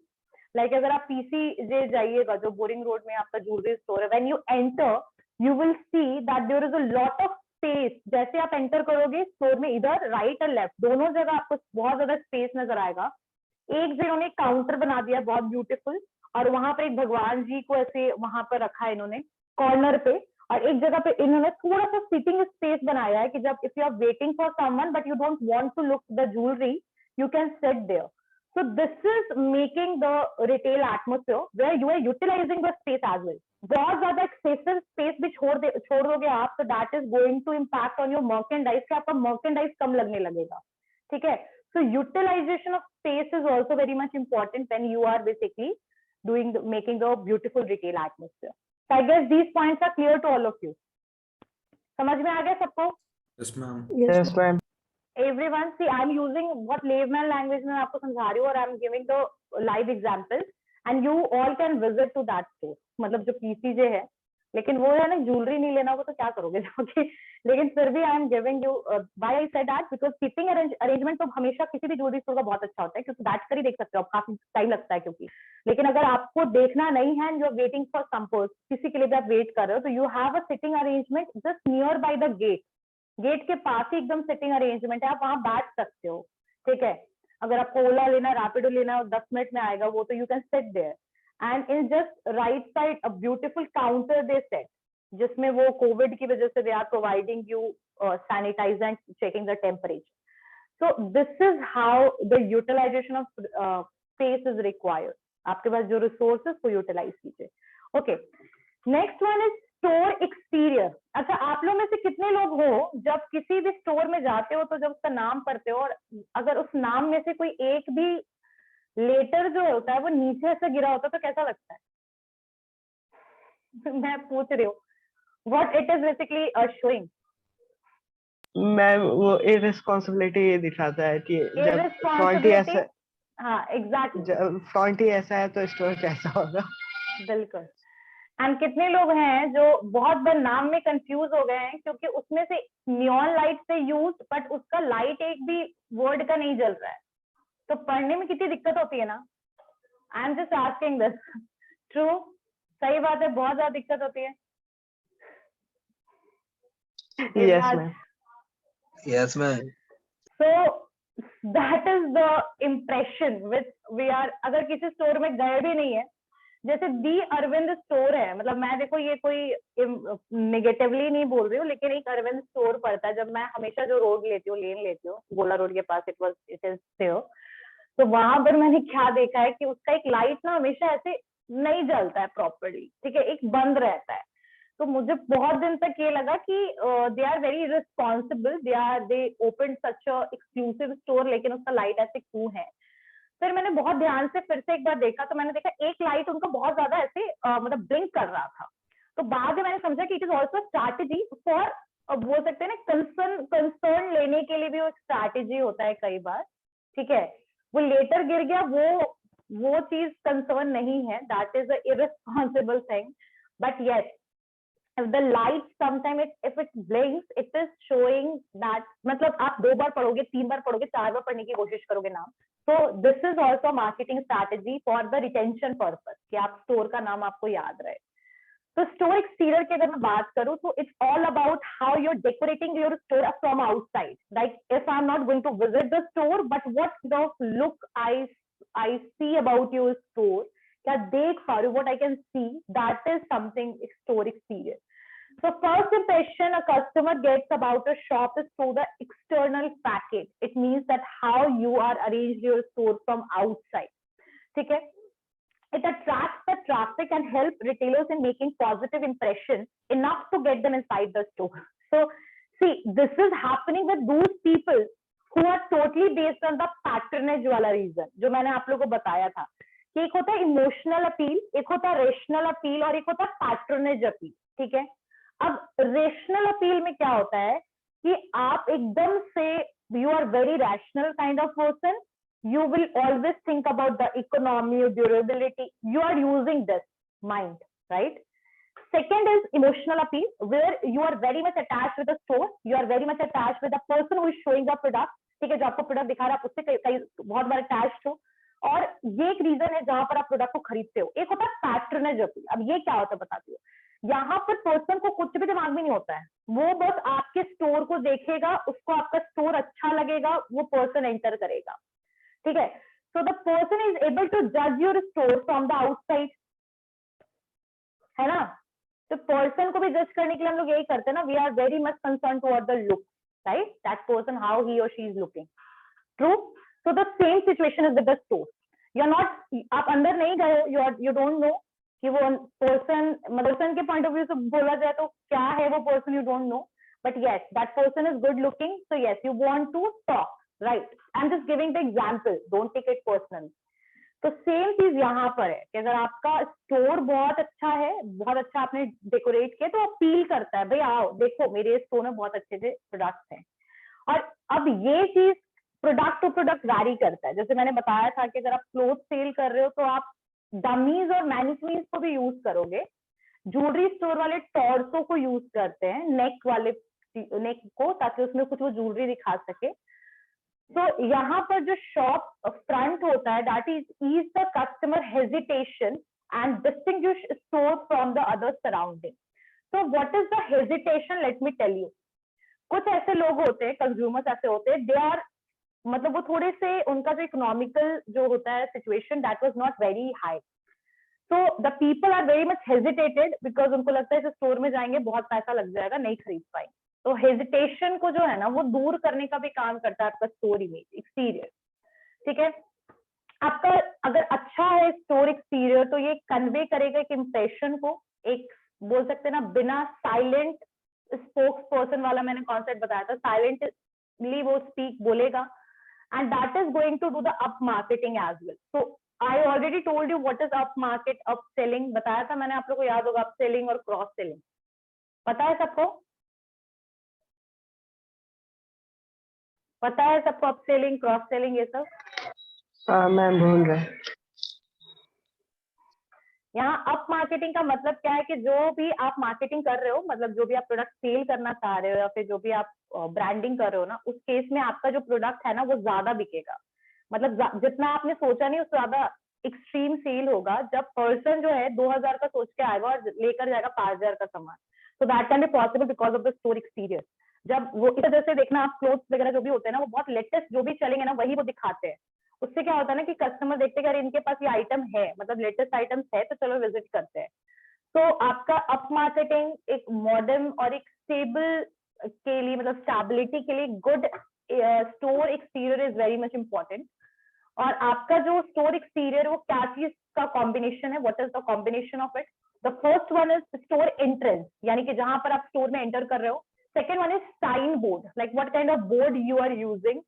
Like अगर आप पीसीजे जाइएगा, जो बोरिंग रोड में आपका ज्वेलरी स्टोर है, when you enter you will see that there is a lot of space. जैसे आप एंटर करोगे स्टोर में, इधर राइट और लेफ्ट दोनों जगह आपको बहुत ज्यादा स्पेस नजर आएगा। एक जगह उन्होंने काउंटर बना दिया बहुत ब्यूटीफुल, और वहां पर एक भगवान जी को ऐसे वहां पर रखा है इन्होंने कॉर्नर पे, और एक जगह पे इन्होंने थोड़ा सा सिटिंग स्पेस बनाया है कि जब if you are waiting for someone but you don't want to look the jewellery, you can sit there. So this is making the retail atmosphere where you are utilising the space as well. बहुत ज्यादा excessive space भी छोड़ दोगे आप, तो that is going to impact on your merchandise, कि आपका merchandise कम लगने लगेगा, ठीक है? So utilization of space is also very much important when you are basically making the beautiful retail atmosphere. So I guess these points are clear to all of you. समझ में आ गया सबको? Yes, ma'am. Yes, ma'am. Everyone, see, I'm using what layman language में आपको समझा रही हूँ, और I'm giving the live examples, and you all can visit to that store. मतलब जो PCJ है, लेकिन वो है ना, ज्वेलरी नहीं लेना होगा तो क्या करोगे जाके? लेकिन फिर भी I am giving you, why I said that, because keeping arrangement तो हमेशा किसी भी ज्वेलरी स्टोर का बहुत अच्छा होता है, क्योंकि बैठ कर ही देख सकते हो आप, काफी टाइम लगता है क्योंकि। लेकिन अगर आपको देखना नहीं है and you are waiting for suppose किसी के लिए भी आप वेट कर रहे हो, तो you have a sitting arrangement just near by the gate, gate के पास ही एकदम सिटिंग अरेंजमेंट है, आप वहां बैठ सकते हो, ठीक है? अगर आपको ओला लेना, रैपिडो लेना, 10 मिनट में आएगा वो, तो you can sit there, and in just right side a beautiful counter they set, जिसमें वो कोविड की वजह से they are providing you sanitiser and checking the temperature. So this is how the utilisation of space is required. आपके पास जो resources को utilise कीजिए। Okay, next one is store exterior. अच्छा, आप लोग में से कितने लोग हो जब किसी भी स्टोर में जाते हो तो जब उसका नाम पढ़ते हो, और अगर उस नाम में से कोई एक भी लेटर जो होता है वो नीचे से गिरा होता है तो कैसा लगता है? मैं पूछ रही हूँ, what it is basically showing? Ma'am वो इररिस्पॉन्सिबिलिटी ये दिखाता है कि जब फॉन्ट ही ऐसा, हाँ एग्जैक्टली, जब फॉन्ट ही ऐसा है तो स्टोर कैसा होगा? बिल्कुल। एंड कितने लोग हैं जो बहुत बार नाम में कंफ्यूज हो गए हैं, क्योंकि उसमें से नियॉन लाइट से यूज, बट उसका लाइट एक भी वर्ड का नहीं जल रहा है, तो पढ़ने में कितनी दिक्कत होती है ना। आई am just asking this, true, सही बात है, बहुत ज्यादा दिक्कत होती है। Yes, ma'am. Yes, ma'am. So that is the impression which we are, अगर किसी स्टोर में गए भी नहीं है, जैसे दी अरविंद स्टोर है, मतलब मैं देखो ये कोई नेगेटिवली नहीं बोल रही हूँ, लेकिन एक अरविंद स्टोर पड़ता है, जब मैं हमेशा जो रोड लेती हूँ, लेन लेती हूँ गोला रोड के पास, इट इज देयर, तो वहां पर मैंने क्या देखा है कि उसका एक लाइट ना हमेशा ऐसे नहीं जलता है प्रॉपर्ली, ठीक है, एक बंद रहता है। तो मुझे बहुत दिन तक ये लगा कि they are very responsible, they open such a exclusive store, लेकिन उसका लाइट ऐसे क्यों है? फिर मैंने बहुत ध्यान से फिर से एक बार देखा, तो मैंने देखा एक लाइट उनका बहुत ज्यादा ऐसे मतलब ब्लिंक कर रहा था। तो बाद में मैंने समझा कि it is also strategy for, बोल सकते हैं ना, कंसर्न लेने के लिए भी वो एक स्ट्रैटेजी होता है कई बार, ठीक है? वो लेटर गिर गया, वो चीज कंसर्न नहीं है, that is a irresponsible thing, but yes if the light sometime if it blinks, it is showing that, मतलब आप 2 बार पढ़ोगे, 3 बार पढ़ोगे, 4 बार पढ़ने की कोशिश करोगे नाम, So this is also a marketing strategy for the retention purpose कि आप स्टोर का नाम आपको याद रहे. तो स्टोर एक्सटीरियर की अगर मैं बात करूं तो it's all about how you are decorating your store from outside. Like if I am not going to visit the store but what the look I see about your store, क्या देख पा रही हूँ, what I can see, that is something store exterior. So first impression a customer gets about a shop is through the external package. It means that how you are arranged your store from outside. ठीक है? It attracts the traffic and help retailers in making positive impression enough to get them inside the store. So see, this is happening with those people who are totally based on the patronage वाला reason जो मैंने आप लोगों को बताया था कि एक होता है इमोशनल अपील, एक होता है रेशनल अपील और एक होता है पैट्रोनेज अपील. ठीक है? अब रेशनल अपील में क्या होता है कि आप एकदम से you are very rational kind of person, you will always think about the economy or durability, you are using this mind, right? Second is emotional appeal, where you are very much attached with the store, you are very much attached with the person who is showing the product. ठीक है, जो आपको product दिखा रहा है आप उससे कई बहुत बार अटैच्ड हो, और ये एक रीजन है जहां पर आप प्रोडक्ट को खरीदते हो. एक होता है पैट्रनेज अपील. अब ये क्या होता है बताती हूँ. यहाँ पर पर्सन को कुछ भी दिमाग में नहीं होता है, वो बस आपके स्टोर को देखेगा, उसको आपका स्टोर अच्छा लगेगा, वो पर्सन एंटर करेगा. ठीक है? So the person is able to जज your store from the outside, है ना? तो पर्सन को भी जज करने के लिए हम लोग यही करते हैं ना, we are very much concern toward the look, right? That person how he और she is looking. True? So the same situation is with the store. You are not, आप अंदर नहीं गए, यू डोंट नो कि वो पर्सन, person के point of view से बोला जाए तो क्या है वो person, you don't know, but yes that person is good looking, so yes you want to talk, right? I am just giving the example, don't take it personally. तो सेम चीज यहाँ पर है कि अगर आपका स्टोर बहुत अच्छा है, बहुत अच्छा आपने डेकोरेट किया, तो अपील करता है, भाई आओ देखो मेरे स्टोर में बहुत अच्छे अच्छे प्रोडक्ट्स हैं. और अब ये चीज प्रोडक्ट टू प्रोडक्ट वैरी करता है. जैसे मैंने बताया था कि अगर आप क्लोथ सेल कर रहे हो तो आप डमीज और मैनिक्वीन्स को भी यूज करोगे. ज्वेलरी स्टोर वाले टॉर्सो को यूज करते हैं, नेक वाले नेक को, ताकि उसमें कुछ वो ज्वेलरी दिखा सके. तो यहाँ पर जो शॉप फ्रंट होता है, that is the customer hesitation and distinguish store from the other surrounding. So what is the hesitation, let me tell you. कुछ ऐसे लोग होते हैं, कंज्यूमर्स ऐसे होते हैं, दे आर मतलब वो थोड़े से, उनका जो इकोनॉमिकल जो होता है situation, that was not very high. So the people are very much hesitated because उनको लगता है स्टोर में जाएंगे बहुत पैसा लग जाएगा, नहीं खरीद पाएंगे. तो हेजिटेशन को जो है ना वो दूर करने का भी काम करता है आपका स्टोर इमेज एक्सटीरियर. ठीक है? आपका अगर अच्छा है स्टोर एक्सटीरियर तो ये कन्वे करेगा एक इम्प्रेशन को, एक बोल सकते हैं ना बिना साइलेंट स्पोक्स पर्सन वाला मैंने कॉन्सेप्ट बताया था, साइलेंटली वो स्पीक बोलेगा, and that is going to do the up marketing as well. So I already told you what is up market, up selling बताया था मैंने, आप लोगों को याद होगा up selling और cross selling. पता है सबको? पता है सबको up selling, cross selling ये सब? मैं भूल रहा. यहाँ अप मार्केटिंग का मतलब क्या है कि जो भी आप मार्केटिंग कर रहे हो, मतलब जो भी आप प्रोडक्ट सेल करना चाह रहे हो या फिर जो भी आप ब्रांडिंग कर रहे हो ना, उस केस में आपका जो प्रोडक्ट है ना वो ज्यादा बिकेगा. मतलब जितना आपने सोचा नहीं उससे ज्यादा एक्सट्रीम सेल होगा जब पर्सन जो है 2000 का सोच के आएगा और लेकर जाएगा 5000 का सामान. तो that can be possible because of the store exterior. जब वो इस वजह से देखना, आप क्लोथ्स वगैरह जो भी होते हैं ना वो बहुत लेटेस्ट जो भी चलेंगे ना वही वो दिखाते हैं. उससे क्या होता है ना कि कस्टमर देखते हैं अगर इनके पास ये आइटम है, मतलब लेटेस्ट आइटम्स है, तो चलो विजिट करते हैं. तो आपका अप मार्केटिंग एक मॉडर्न और एक स्टेबल के लिए, मतलब स्टेबिलिटी के लिए good store exterior is very much important. और आपका जो स्टोर एक्सटीरियर वो क्या चीज का कॉम्बिनेशन है, what is the combination of it. The first one is store entrance, यानी कि जहां पर आप स्टोर में एंटर कर रहे हो. Second one is sign board, like what kind of board you are using.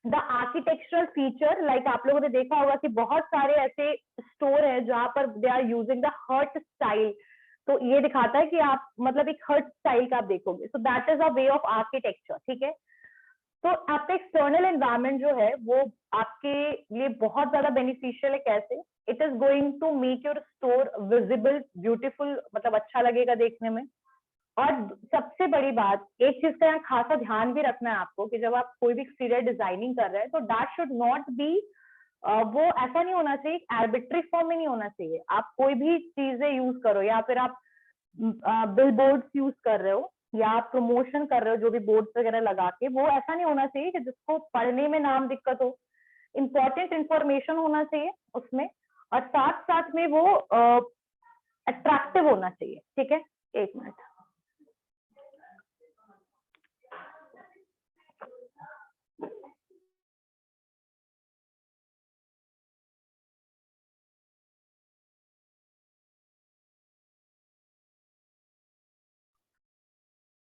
The architectural feature, like आप लोगों ने देखा होगा कि बहुत सारे ऐसे स्टोर है जहां पर they are using the hurt style. तो ये दिखाता है कि आप मतलब एक हर्ट स्टाइल का आप देखोगे. सो that is a way of architecture. ठीक है? तो आपका एक्सटर्नल एनवायरनमेंट जो है वो आपके लिए बहुत ज्यादा बेनिफिशियल है. कैसे? It is going to make your store visible, beautiful, मतलब अच्छा लगेगा देखने में. और सबसे बड़ी बात, एक चीज का यहाँ खासा ध्यान भी रखना है आपको कि जब आप कोई भी एक्सटीरियर डिजाइनिंग कर रहे हैं तो दैट शुड नॉट बी, वो ऐसा नहीं होना चाहिए, आर्बिट्री फॉर्म में नहीं होना चाहिए। आप कोई भी चीजें यूज करो, या फिर आप बिल बोर्ड्स यूज कर रहे हो या आप प्रमोशन कर रहे हो जो भी बोर्ड्स वगैरह लगा के, वो ऐसा नहीं होना चाहिए कि जिसको पढ़ने में नाम दिक्कत हो। इंपॉर्टेंट इंफॉर्मेशन होना चाहिए उसमें, और साथ साथ में वो अट्रैक्टिव होना चाहिए। ठीक है, एक मिनट।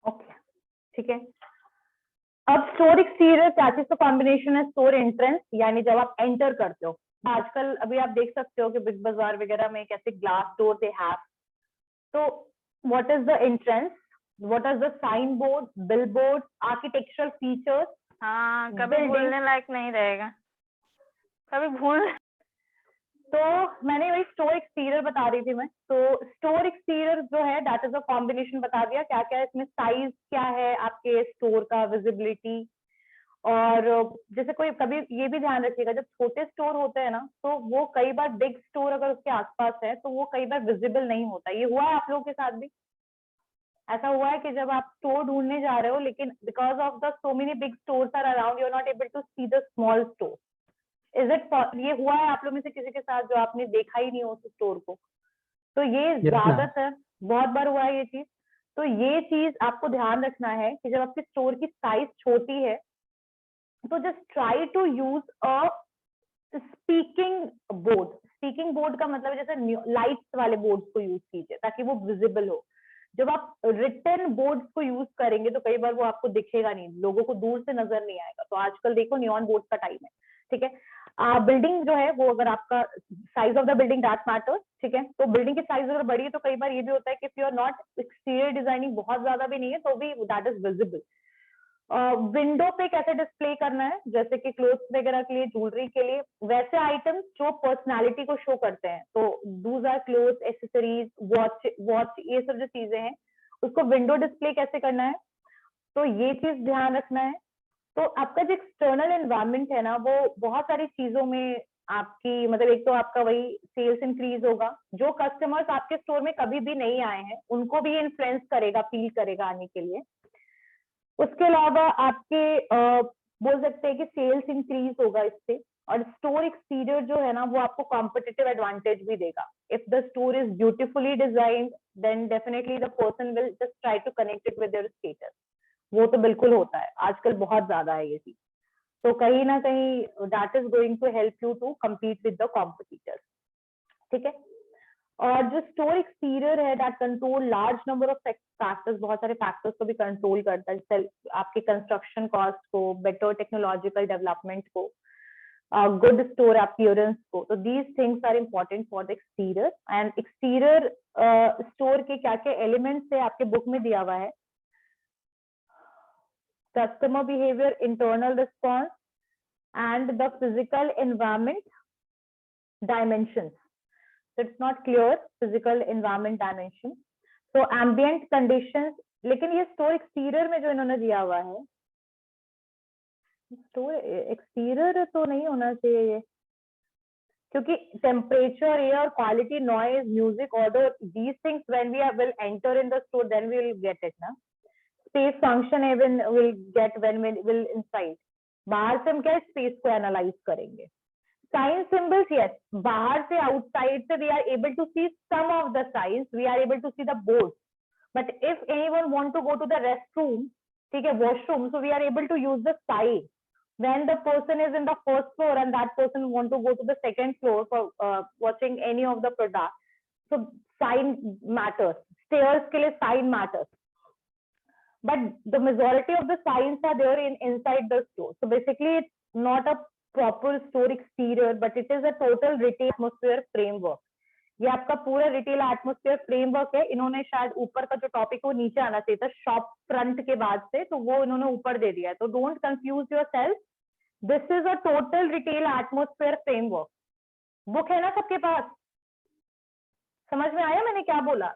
ओके, ठीक है। अब स्टोर एक्सटीरियर क्या चीज का कॉम्बिनेशन है? स्टोर एंट्रेंस, यानी जब आप एंटर करते हो। आजकल अभी आप देख सकते हो कि बिग बाजार वगैरह में कैसे ग्लास डोर दे हैव। तो what is the entrance, what is the sign board, billboard, architectural features. हाँ, कभी भूलने लायक नहीं रहेगा, कभी भूल। तो मैंने वही स्टोर एक्सटीरियर बता रही थी मैं। तो स्टोर एक्सटीरियर जो है दैट इज अ कॉम्बिनेशन, बता दिया क्या क्या है इसमें, साइज क्या है आपके स्टोर का, विजिबिलिटी। और जैसे कोई, कभी ये भी ध्यान रखिएगा, जब छोटे स्टोर होते हैं ना, तो वो कई बार बिग स्टोर अगर उसके आसपास है तो वो कई बार विजिबल नहीं होता। ये हुआ है आप लोगों के साथ भी? ऐसा हुआ है कि जब आप स्टोर ढूंढने जा रहे हो, लेकिन because of the so many big stores are around, you are not able to see the small store. Is it, ये हुआ है आप लोग में से किसी के साथ जो आपने देखा ही नहीं हो उस स्टोर को? तो ये ज्यादातर बहुत बार हुआ है ये चीज। तो ये चीज आपको ध्यान रखना है कि जब आपकी स्टोर की साइज छोटी है तो just try to use a speaking board. Speaking board का मतलब जैसे लाइट्स वाले बोर्ड्स को यूज कीजिए ताकि वो विजिबल हो। जब आप रिटन बोर्ड्स को यूज करेंगे तो कई बार वो आपको दिखेगा नहीं, लोगों को दूर से नजर नहीं आएगा। तो आजकल देखो नियॉन बोर्ड का टाइम है। ठीक है, बिल्डिंग जो है वो, अगर आपका size of the building that matters. ठीक है, तो बिल्डिंग की साइज अगर बड़ी है तो कई बार ये भी होता है कि if you are not exterior designing बहुत ज्यादा भी नहीं है तो भी दैट इज विजिबल। विंडो पे कैसे डिस्प्ले करना है, जैसे कि क्लोथ्स वगैरह के लिए, ज्वेलरी के लिए, वैसे आइटम्स जो पर्सनालिटी को शो करते हैं। तो those are clothes, accessories, watch, ये सब जो चीजें हैं उसको विंडो डिस्प्ले कैसे करना है, तो ये चीज ध्यान रखना है। तो आपका जो एक्सटर्नल एनवायरनमेंट है ना, वो बहुत सारी चीजों में आपकी, मतलब एक तो आपका वही सेल्स इंक्रीज होगा, जो कस्टमर्स आपके स्टोर में कभी भी नहीं आए हैं उनको भी इन्फ्लुएंस करेगा, फील करेगा आने के लिए। उसके अलावा आपके बोल सकते हैं कि सेल्स इंक्रीज होगा इससे। और स्टोर एक्सटीरियर जो है ना वो आपको कॉम्पिटिटिव एडवांटेज भी देगा। If the store is beautifully designed then definitely the person will just try to connect it with your status. वो तो बिल्कुल होता है, आजकल बहुत ज्यादा है ये चीज। तो कहीं ना कहीं that is going to help you to compete with the competitors. ठीक है, और जो स्टोर एक्सटीरियर है that control large number of factors, बहुत सारे फैक्टर्स को भी कंट्रोल करता है, जैसे आपके कंस्ट्रक्शन कॉस्ट को, बेटर टेक्नोलॉजिकल डेवलपमेंट को, गुड स्टोर अपीयरेंस को। तो these things are important for the exterior. And exterior store के क्या क्या एलिमेंट्स है आपके बुक में दिया हुआ है। Customer behavior, internal response, and the physical environment dimensions. So it's not clear, physical environment dimension. So ambient conditions, लेकिन ये स्टोर एक्सटीरियर में जो इन्होंने दिया हुआ है, स्टोर एक्सटीरियर तो नहीं होना चाहिए ये, क्योंकि temperature, air, quality, noise, music, order, these things when we will enter in the store then we will get it ना। Space function even will get when we will inside। बाहर से हम क्या स्पेस को एनालाइज करेंगे। Sign symbols, yes, बाहर से, outside से we are able to see some of the signs, we are able to see the board. But if anyone want to go to the restroom, ठीक है, washroom, so we are able to use the sign when the person is in the first floor and that person want to go to the second floor for watching any of the product, so sign matters। stairs के लिए sign matters, but the majority of the signs are there inside the store। So basically it's not a proper store exterior but it is a total retail atmosphere framework। ये आपका पूरा retail atmosphere framework है। इन्होंने शायद ऊपर का जो topic वो नीचे आना चाहिए था शॉप फ्रंट के बाद से, तो वो इन्होंने ऊपर दे दिया है। तो don't confuse yourself, this is a total retail atmosphere framework. Book है ना सबके पास? समझ में आया मैंने क्या बोला?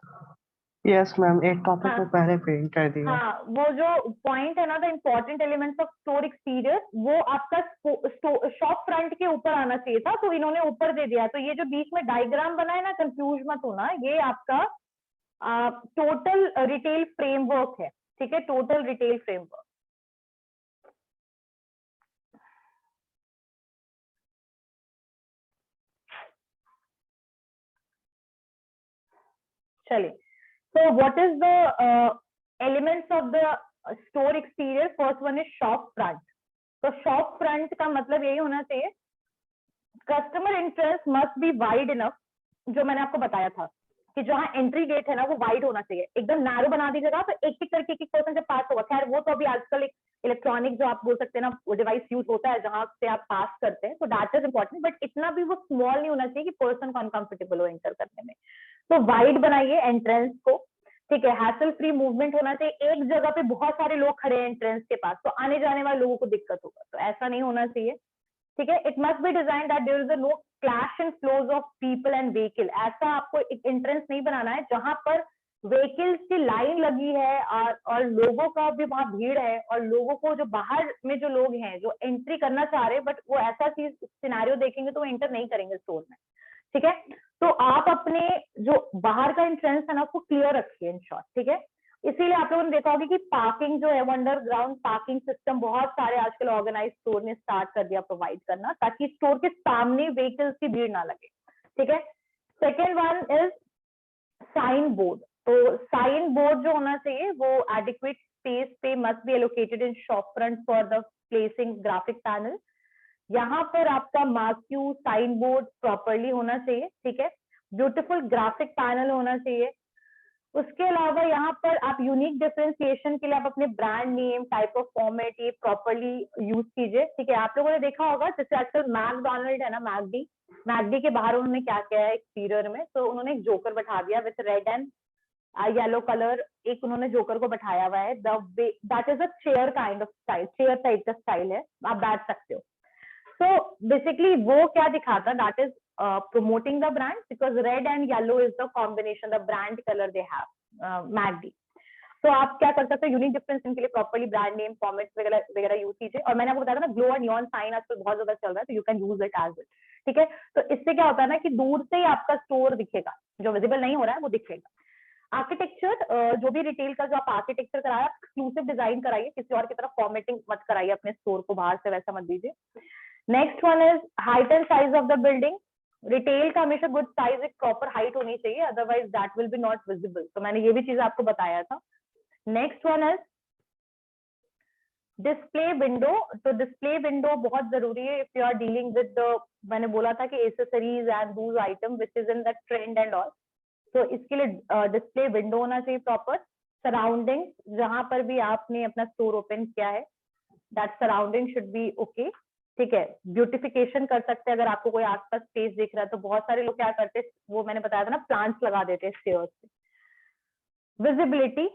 यस मैम, एक टॉपिक हाँ में पहले प्रिंट कर दिया। हाँ, वो जो पॉइंट है ना, the important elements of store exterior, वो आपका शॉप फ्रंट के ऊपर आना चाहिए था, तो इन्होंने ऊपर दे दिया। तो ये जो बीच में डायग्राम बना है ना, कंफ्यूज मत होना, ये आपका टोटल रिटेल फ्रेमवर्क है, ठीक है, टोटल रिटेल फ्रेमवर्क। चलिए, so what is the elements of the store exterior? First one is shop front. तो shop front का मतलब यही होना चाहिए, customer interest must be wide enough, जो मैंने आपको बताया था कि जहां एंट्री गेट है ना वो वाइड होना चाहिए, एकदम नैरो बना दीजिएगा तो एक एक करके एक पर्सन जब पास होगा, खैर वो तो अभी आजकल एक इलेक्ट्रॉनिक जो आप बोल सकते हैं ना, वो डिवाइस यूज होता है जहां से आप पास करते हैं, तो दैट इज इंपॉर्टेंट, बट इतना भी वो स्मॉल नहीं होना चाहिए कि पर्सन को अनकंफर्टेबल हो एंटर करने में। तो वाइड बनाइए एंट्रेंस को, ठीक है, हैसल फ्री मूवमेंट होना चाहिए, एक जगह पे बहुत सारे लोग खड़े हैं एंट्रेंस के पास तो आने जाने वाले लोगों को दिक्कत होगा, तो ऐसा नहीं होना चाहिए, ठीक है। It must be design that there is no clash in flows of people and vehicle, ऐसा आपको एक एंट्रेंस नहीं बनाना है जहां पर व्हीकल्स की लाइन लगी है और लोगों का भी वहां भीड़ है, और लोगों को जो बाहर में जो लोग हैं जो एंट्री करना चाह रहे हैं बट वो ऐसा चीज सिनेरियो देखेंगे तो वो एंटर नहीं करेंगे स्टोर में, ठीक है। तो आप अपने जो बाहर का एंट्रेंस है ना उसको क्लियर रखिए इन शॉर्ट, ठीक है। इसीलिए आप लोगों ने देखा होगा कि पार्किंग जो है वो अंडरग्राउंड पार्किंग सिस्टम बहुत सारे आजकल ऑर्गेनाइज स्टोर ने स्टार्ट कर दिया प्रोवाइड करना, ताकि स्टोर के सामने व्हीकल्स की भीड़ ना लगे, ठीक है। Second one is sign board. तो साइन बोर्ड जो होना चाहिए वो एडिक्वेट स्पेस पे must be allocated in shop front for the placing graphic panel. यहाँ पर आपका मार्क्यू साइन बोर्ड प्रॉपरली होना चाहिए, ठीक है, ब्यूटीफुल ग्राफिक पैनल होना चाहिए। उसके अलावा यहाँ पर आप यूनिक डिफरेंशिएशन के लिए आप अपने brand name, type of format ये प्रॉपरली यूज कीजिए, ठीक है। आप लोगों ने देखा होगा जैसे आजकल मैकडोनल्ड है ना, मैकडी के बाहर उन्होंने क्या किया है एक्सटीरियर में, तो उन्होंने एक जोकर बैठा दिया with red and yellow colour, एक उन्होंने जोकर को बैठाया हुआ है, that is a chair kind of style, chair type का स्टाइल है, आप बैठ सकते हो। So basically वो क्या दिखाता, that is promoting the brand because red and yellow is the combination, the brand color they have, MACD। तो आप क्या कर सकते हो, यूनिक डिफरेंस इनके लिए प्रॉपर्ली ब्रांड नेम फॉर्मेट्स वगैरह वगैरह यूज कीजिए। और मैंने आपको बताया था ना ग्लो और नियॉन साइन आजकल बहुत ज्यादा चल रहा है, तो you can use it as it, ठीक है। तो इससे क्या होता है ना कि दूर से ही आपका स्टोर दिखेगा, जो विजिबल नहीं हो रहा है वो दिखेगा। आर्किटेक्चर, जो भी रिटेल का जो आप आर्किटेक्चर कराया, एक्सक्लूसिव डिजाइन कराइए, किसी और की तरफ फॉर्मेटिंग मत कराइए अपने स्टोर को, बाहर से वैसा मत दीजिए। Next one is height and size of the building. Retail का हमेशा गुड साइज एक प्रॉपर हाइट होनी चाहिए, otherwise that will be not visible, तो मैंने ये भी चीज आपको बताया था। Next one is display window. तो डिस्प्ले विंडो बहुत जरूरी है if you are dealing with the, मैंने बोला था कि accessories and those item which is in the trend and all, तो इसके लिए डिस्प्ले विंडो होना चाहिए प्रॉपर। सराउंडिंग, जहां पर भी आपने अपना स्टोर ओपन किया है that surrounding should be okay, ठीक है। ब्यूटिफिकेशन कर सकते हैं, अगर आपको कोई आसपास स्पेस दिख रहा है तो बहुत सारे लोग क्या करते हैं, वो मैंने बताया था ना, प्लांट्स लगा देते हैं स्टेयर्स पे। विजिबिलिटी,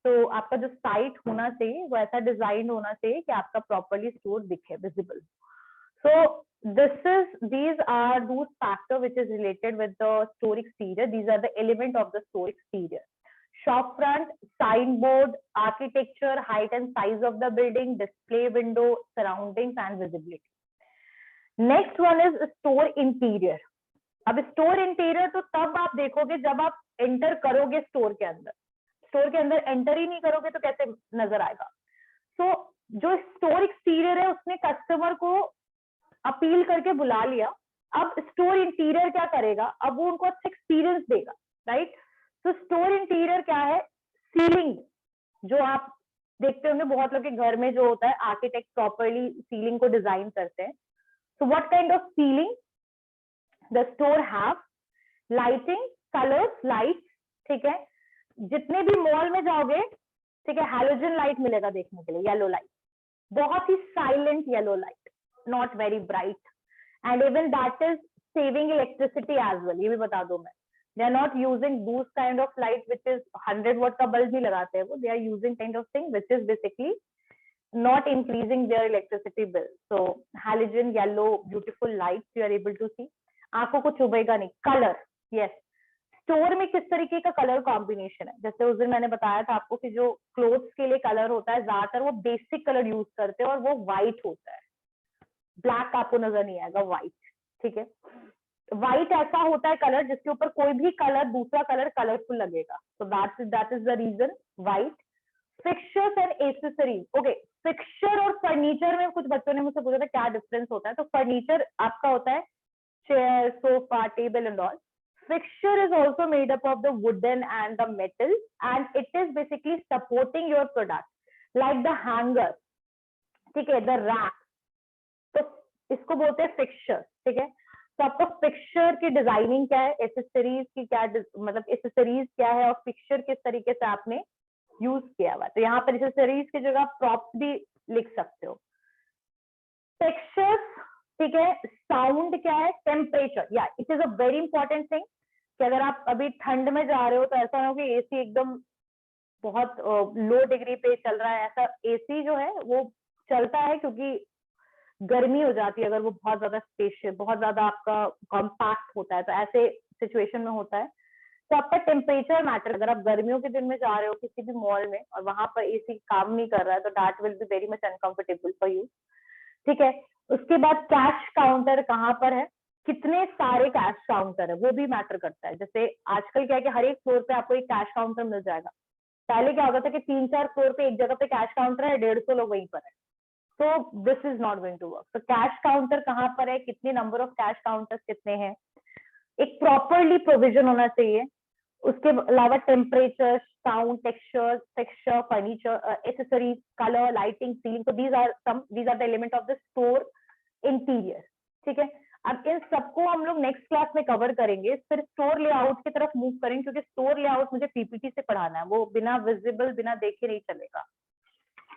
तो आपका जो साइट होना चाहिए वो ऐसा डिजाइन होना चाहिए कि आपका प्रॉपरली स्टोर दिखे, visible. So these are those factors which is related with the store exterior. These are the element of the store exterior. Shop front, signboard, architecture, height and size of the building, display window, surroundings and visibility. Next one is store interior. अब store interior तो तब आप देखोगे जब आप enter करोगे store के अंदर एंटर ही नहीं करोगे तो कैसे नजर आएगा। सो जो स्टोर एक्सटीरियर है उसने कस्टमर को अपील करके बुला लिया, अब स्टोर इंटीरियर क्या करेगा, अब वो उनको अच्छा एक्सपीरियंस देगा, राइट। तो स्टोर इंटीरियर क्या है, सीलिंग, जो आप देखते होंगे बहुत लोग के घर में जो होता है, आर्किटेक्ट प्रॉपरली सीलिंग को डिजाइन करते हैं। So what kind of ceiling the store have, lighting, colours, lights, ठीक है। जितने भी मॉल में जाओगे, ठीक है, हैलोजन लाइट मिलेगा देखने के लिए, येलो लाइट, बहुत ही silent yellow light, not very bright, and even that is saving electricity as well, ये भी बता दो मैं। They are not using those kind of light which is 100 watt का बल्ब नहीं लगाते हैं वो, they are using kind of thing which is basically not increasing their electricity bill. So halogen yellow beautiful lights you are able to see, आंखों को चुभेगा नहीं। Colour, yes, store में किस तरीके का कलर कॉम्बिनेशन है, जैसे उस दिन मैंने बताया था आपको कि जो क्लोथ्स के लिए कलर होता है ज्यादातर वो बेसिक कलर यूज करते हैं और वो व्हाइट होता है, ब्लैक आपको नजर नहीं आएगा, व्हाइट, ठीक है। व्हाइट ऐसा होता है कलर जिसके ऊपर कोई भी कलर दूसरा कलर कलरफुल लगेगा, so that is the reason white. Fixtures and accessories, okay, fixture और फर्नीचर में कुछ बच्चों ने मुझसे पूछा था क्या डिफरेंस होता है, तो फर्नीचर आपका होता है chair, sofa, table and all. Fixture is also made up of the wooden and the metal, and it is basically supporting your product, like the hanger, ठीक है, the rack, तो इसको बोलते हैं fixture, ठीक है। तो आपको fixture की डिजाइनिंग क्या है, एसेसरीज की क्या मतलब एसेसरीज क्या है और fixture किस तरीके से आपने यूज किया हुआ, तो यहाँ पर एसेसरीज की जगह प्रॉप्स भी लिख सकते हो। टेक्सचर्स, ठीक है। साउंड क्या है, टेम्परेचर, या it is a very important thing कि अगर आप अभी ठंड में जा रहे हो तो ऐसा ना हो कि एसी एकदम बहुत लो डिग्री पे चल रहा है, ऐसा एसी जो है वो चलता है क्योंकि गर्मी हो जाती है अगर वो बहुत ज्यादा स्पेशियस, बहुत ज्यादा आपका कॉम्पैक्ट होता है, तो ऐसे सिचुएशन में होता है। तो आपका टेम्परेचर मैटर, अगर आप गर्मियों के दिन में जा रहे हो किसी भी मॉल में और वहां पर एसी काम नहीं कर रहा है तो that will be very much uncomfortable for you, ठीक है। उसके बाद कैश काउंटर कहाँ पर है, कितने सारे कैश काउंटर है वो भी मैटर करता है। जैसे आजकल क्या है कि हर एक फ्लोर पे आपको एक कैश काउंटर मिल जाएगा, पहले क्या होता था कि 3-4 फ्लोर पे एक जगह पे कैश काउंटर है, 150 लोग वहीं पर है, तो this is not going to work. तो कैश काउंटर कहाँ पर है, कितने नंबर ऑफ कैश काउंटर्स कितने हैं, एक प्रॉपरली प्रोविजन होना चाहिए। उसके अलावा temperature, sound, texture, furniture, accessories, colour, lighting, ceiling, तो these are the element of the store interior, ठीक है। अब इन सबको हम लोग नेक्स्ट क्लास में कवर करेंगे, फिर स्टोर लेआउट की तरफ मूव करेंगे क्योंकि स्टोर लेआउट मुझे पीपीटी से पढ़ाना है, वो बिना विजिबल बिना देखे नहीं चलेगा।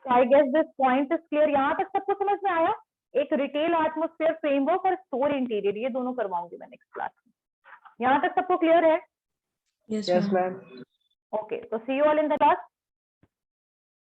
So I guess this point is clear, यहाँ तक सबको समझ में आया। एक रिटेल एटमोस्फेयर फ्रेमवर्क और स्टोर इंटीरियर, ये दोनों करवाऊंगी मैं नेक्स्ट क्लास में। यहाँ तक सबको क्लियर है? Yes, ma'am. Okay, so see you all in the class.